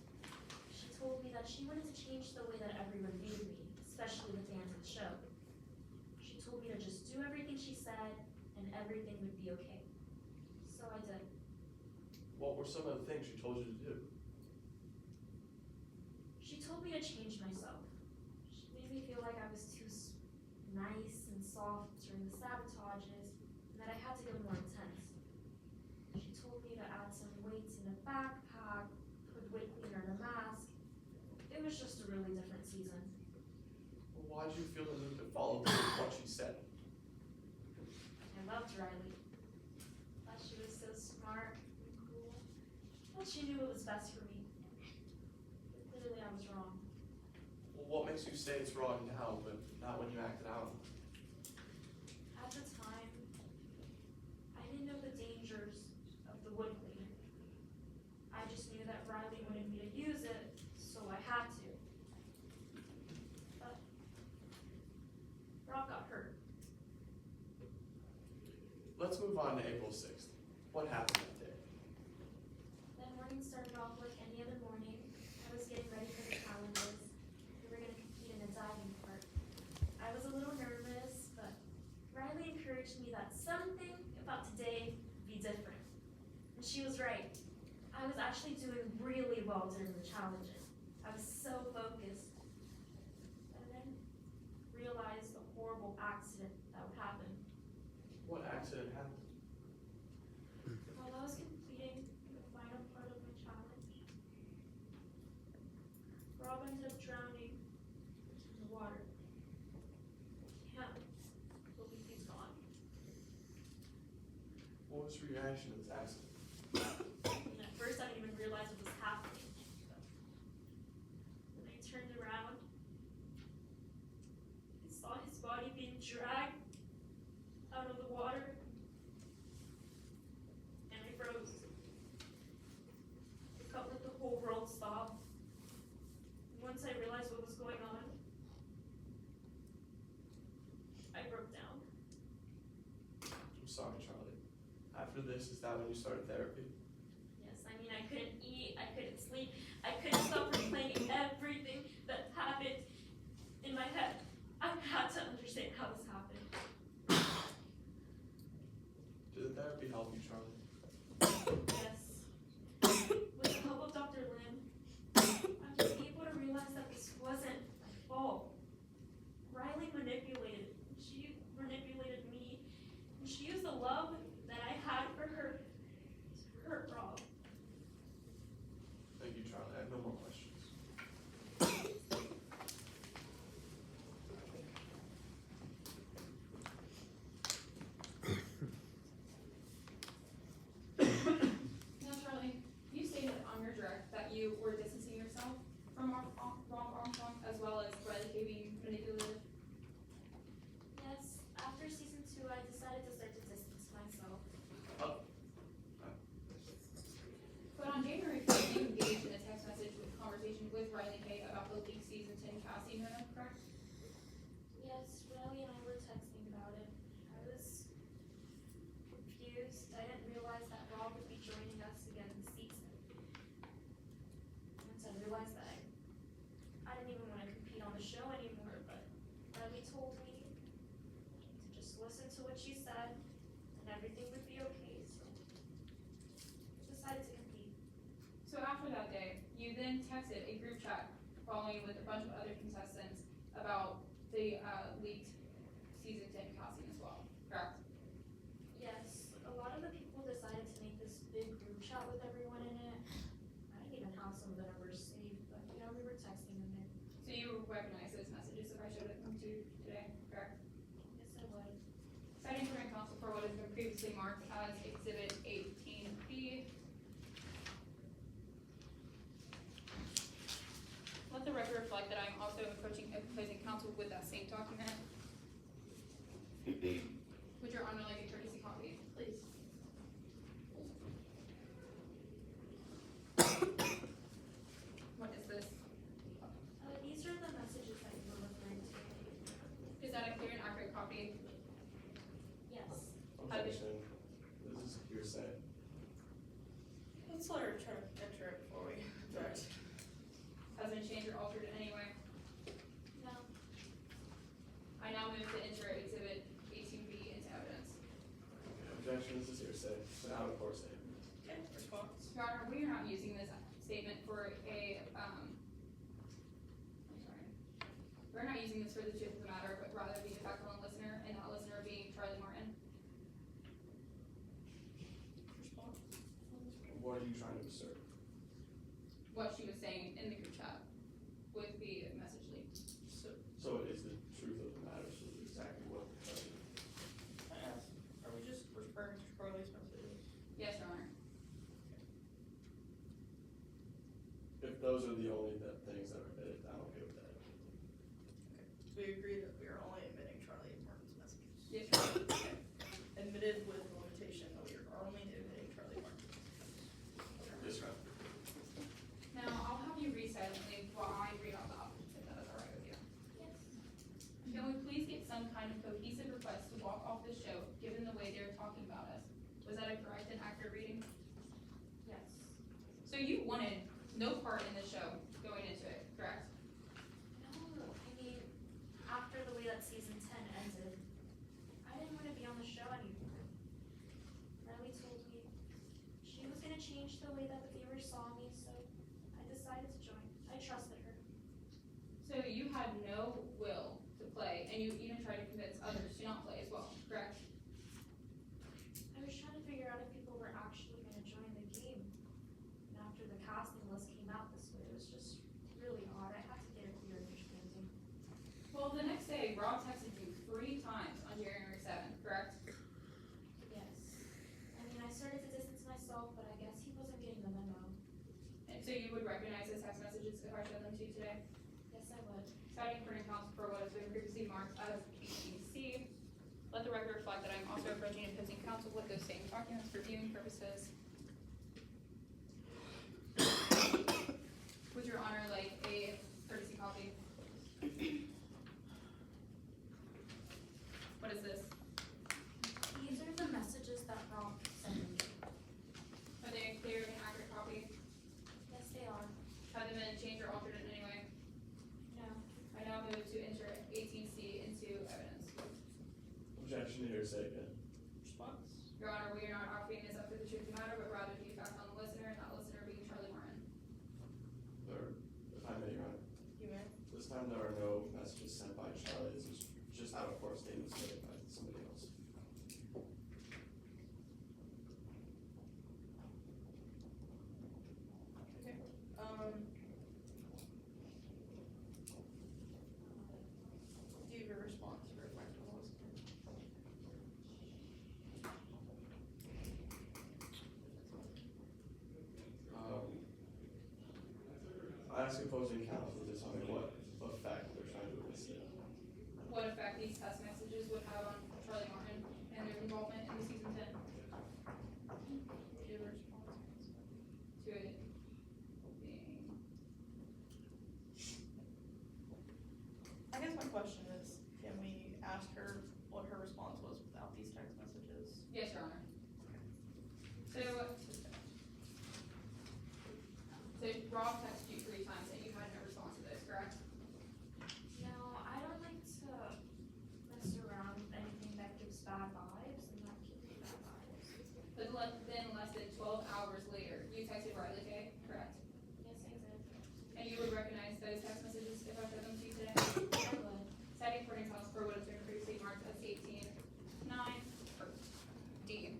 She told me that she wanted to change the way that everyone viewed me, especially the fans of the show. She told me to just do everything she said, and everything would be okay. So I did. What were some of the things she told you to do? She told me to change myself. She made me feel like I was too nice and soft during the sabotages, and that I had to go more intense. She told me to add some weights in a backpack, put weight cleaner in a mask. It was just a really different season. Well, why did you feel the need to follow through with what she said? I loved Riley. Thought she was so smart and cool. Thought she knew what was best for me. But clearly I was wrong. Well, what makes you say it's wrong now, but not when you acted out? At the time, I didn't know the dangers of the wood cleaner. I just knew that Riley wanted me to use it, so I had to. But Rob got hurt. Let's move on to April 6th. What happened that day? That morning started off like any other morning. I was getting ready for the challenges. We were gonna compete in a diving part. I was a little nervous, but Riley encouraged me that something about today would be different. And she was right. I was actually doing really well during the challenges. I was so focused. And then realized the horrible accident that would happen. What accident happened? While I was completing the final part of my challenge, Rob ended up drowning in the water. Can't believe he's gone. What was your reaction to this accident? And at first I didn't even realize it was happening. But when I turned around, I saw his body being dragged out of the water. And I froze. It felt like the whole world stopped. Once I realized what was going on, I broke down. I'm sorry, Charlie. After this, is that when you started therapy? Yes, I mean, I couldn't eat, I couldn't sleep, I couldn't stop replaying everything that happened in my head. I had to understand how this happened. Did the therapy help you, Charlie? Yes. With the help of Dr. Lim, I was able to realize that this wasn't my fault. Riley manipulated. She manipulated me. And she used the love that I had for her to hurt Rob. Thank you, Charlie. I have no more questions. Now, Charlie, you stated on your direct that you were distancing yourself from Rob Armstrong as well as Riley K being manipulative. Yes, after season 2, I decided to start to distance myself. But on January 5th, you engaged in a text message conversation with Riley K about the leaked season 10 casting room, correct? Yes, Riley and I were texting about it. I was confused. I didn't realize that Rob would be joining us again this season. Once I realized that I didn't even want to compete on the show anymore, but Riley told me to just listen to what she said and everything would be okay, so I decided to compete. So after that day, you then texted a group chat following with a bunch of other contestants about the leaked season 10 casting as well, correct? Yes, a lot of the people decided to make this big group chat with everyone in it. I didn't even have some of the numbers saved, but we were texting in there. So you recognize those messages if I showed it to you today, correct? Yes, I would. Citing current counsel for what has been previously marked as Exhibit 18B. Let the record reflect that I'm also approaching opposing counsel with that same document. Would your honor like a courtesy copy? Please. What is this? These are the messages that you were referring to. Is that a clear and accurate copy? Yes. Objection. This is hearsay. Let's let her try to enter it before we object. Has been changed or altered in any way? No. I now move to enter Exhibit 18B into evidence. Objection. This is hearsay. It's an out of court statement. Okay, response. Your honor, we are not using this statement for a, I'm sorry. We're not using this for the truth of the matter, but rather the effect on the listener, and that listener being Charlie Martin. Response. What are you trying to assert? What she was saying in the group chat with the message leak. So it is the truth of the matter, so it's exactly what the president. I asked, are we just referring to Charlie's messages? Yes, your honor. If those are the only things that are admitted, I'm okay with that. We agree that we are only admitting Charlie Martin's messages. Yes, your honor. Okay. Admitted with the limitation that we are only admitting Charlie Martin's messages. Yes, ma'am. Now, I'll have you read silently while I read out loud, if that is all right with you. Yes. Can we please get some kind of cohesive request to walk off this show, given the way they're talking about us? Was that a correct and accurate reading? Yes. So no part in the show going into it, correct? No, I mean, after the way that season 10 ended, I didn't want to be on the show anymore. Riley told me she was gonna change the way that the viewers saw me, so I decided to join. I trusted her. So you had no will to play, and you even tried to convince others to not play as well, correct? I was trying to figure out if people were actually gonna join the game. And after the casting list came out this way, it was just really odd. I had to get a clear understanding. Well, the next day, Rob texted you 3 times on January 7th, correct? Yes. I mean, I started to distance myself, but I guess he wasn't getting the memo. And so you would recognize those text messages if I showed them to you today? Yes, I would. Citing printing counts for what has been previously marked as PCC. Let the record reflect that I am also approaching and posting counsel with those same documents for viewing purposes. Would your honor like a courtesy copy? What is this? These are the messages that Rob sent me. Are they a clear and accurate copy? Yes, they are. Have they been changed or altered in any way? No. I now move to enter 18C into evidence. Objection to hearsay again. Response? Your honor, we are not offering this up for the truth of the matter, but rather to be fact on the listener, and that listener being Charlie Martin. Or, if I may, Your Honor, You may. this time there are no messages sent by Charlie, this is just out of court statements made by somebody else. Okay, do you have a response for reflect on the listener? I ask opposing counsel to tell me what effect they're trying to elicit. What effect these text messages would have on Charlie Martin and their involvement in the season 10 Do you have a response? to it being. I guess my question is, can we ask her what her response was without these text messages? Yes, your honor. So Rob texted you 3 times and you had no response to this, correct? No, I don't like to mess around with anything that gives bad vibes, and that gives me bad vibes. But then less than 12 hours later, you texted Riley Kay, correct? Yes, I did. And you would recognize those text messages if I showed them to you today? I would. Citing printing counts for what has been previously marked as 18-9, or D.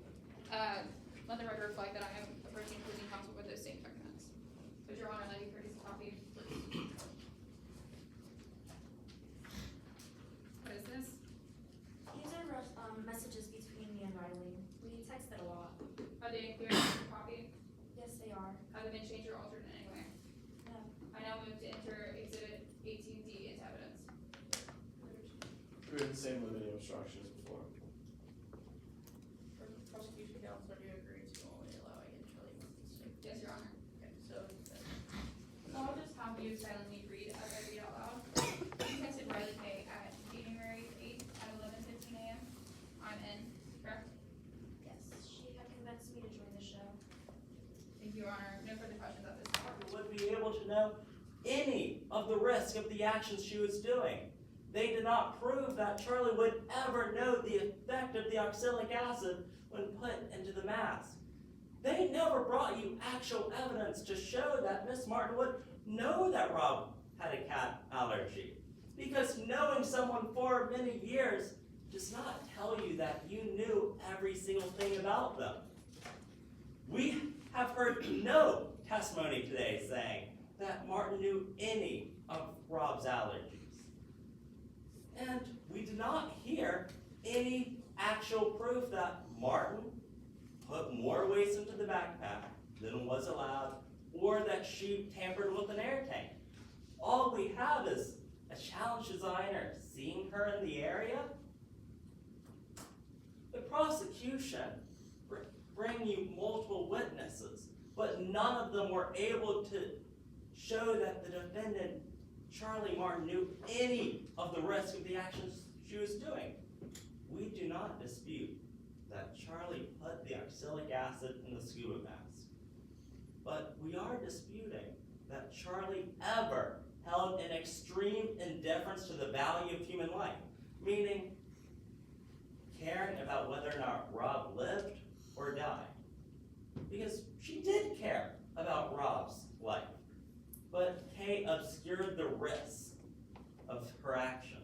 Let the record reflect that I am approaching closing counsel with those same documents. Would your honor like a courtesy copy? What is this? These are messages between me and Riley. We texted a lot. Are they a clear and accurate copy? Yes, they are. Have they been changed or altered in any way? No. I now move to enter exhibit 18D into evidence. We have the same limiting obstruction as before. For prosecution counsel, do you agree to only allowing in Charlie Martin's statement? Yes, your honor. Okay, so then, So I'll just have you silently read as I read out loud. You texted Riley Kay at January 8th at 11:15 a.m. I'm in, correct? Yes, she had convinced me to join the show. Thank you, your honor. No further questions at this time. Would be able to know any of the risk of the actions she was doing. They did not prove that Charlie would ever know the effect of the oxalic acid when put into the mask. They never brought you actual evidence to show that Miss Martin would know that Rob had a cat allergy. Because knowing someone for many years does not tell you that you knew every single thing about them. We have heard no testimony today saying that Martin knew any of Rob's allergies. And we did not hear any actual proof that Martin put more waste into the backpack than was allowed, or that she tampered with an air tank. All we have is a challenge designer seeing her in the area. The prosecution bring you multiple witnesses, but none of them were able to show that the defendant, Charlie Martin, knew any of the risk of the actions she was doing. We do not dispute that Charlie put the oxalic acid in the scuba mask, but we are disputing that Charlie ever held an extreme indifference to the value of human life, meaning caring about whether or not Rob lived or died. Because she did care about Rob's life, but Kay obscured the risks of her actions.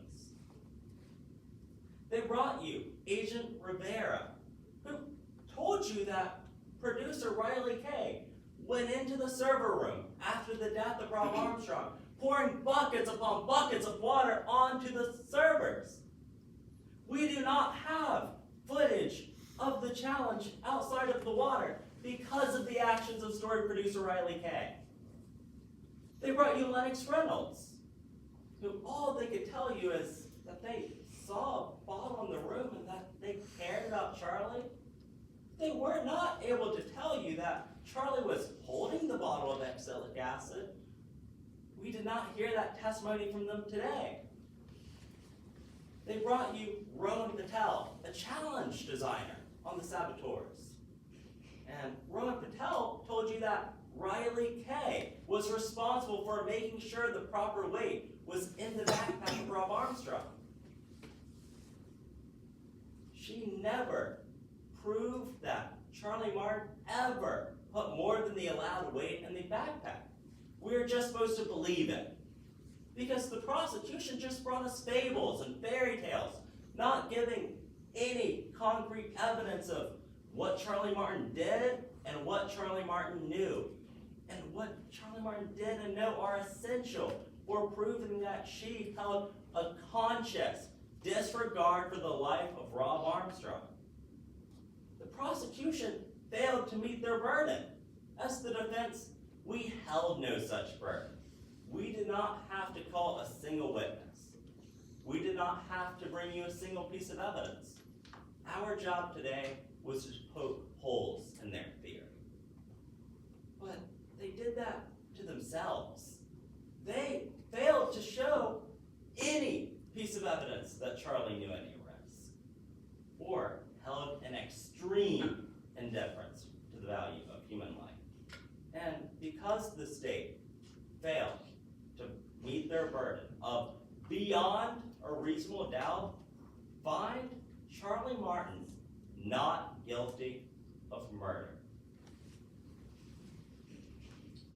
They brought you Agent Rivera, who told you that producer Riley Kay went into the server room after the death of Rob Armstrong, pouring buckets upon buckets of water onto the servers. We do not have footage of the challenge outside of the water because of the actions of story producer Riley Kay. They brought you Lennox Reynolds, who all they could tell you is that they saw a bottle in the room and that they cared about Charlie. They were not able to tell you that Charlie was holding the bottle of oxalic acid. We did not hear that testimony from them today. They brought you Rowan Patel, a challenge designer on the Saboteurs. And Rowan Patel told you that Riley Kay was responsible for making sure the proper weight was in the backpack of Rob Armstrong. She never proved that Charlie Martin ever put more than the allowed weight in the backpack. We're just supposed to believe it. Because the prosecution just brought us fables and fairy tales, not giving any concrete evidence of what Charlie Martin did and what Charlie Martin knew. And what Charlie Martin did and know are essential for proving that she held a conscious disregard for the life of Rob Armstrong. The prosecution failed to meet their burden. As the defense, we held no such burden. We did not have to call a single witness. We did not have to bring you a single piece of evidence. Our job today was to poke holes in their theory. But they did that to themselves. They failed to show any piece of evidence that Charlie knew any risk, or held an extreme indifference to the value of human life. And because the state failed to meet their burden of beyond a reasonable doubt, find Charlie Martin not guilty of murder.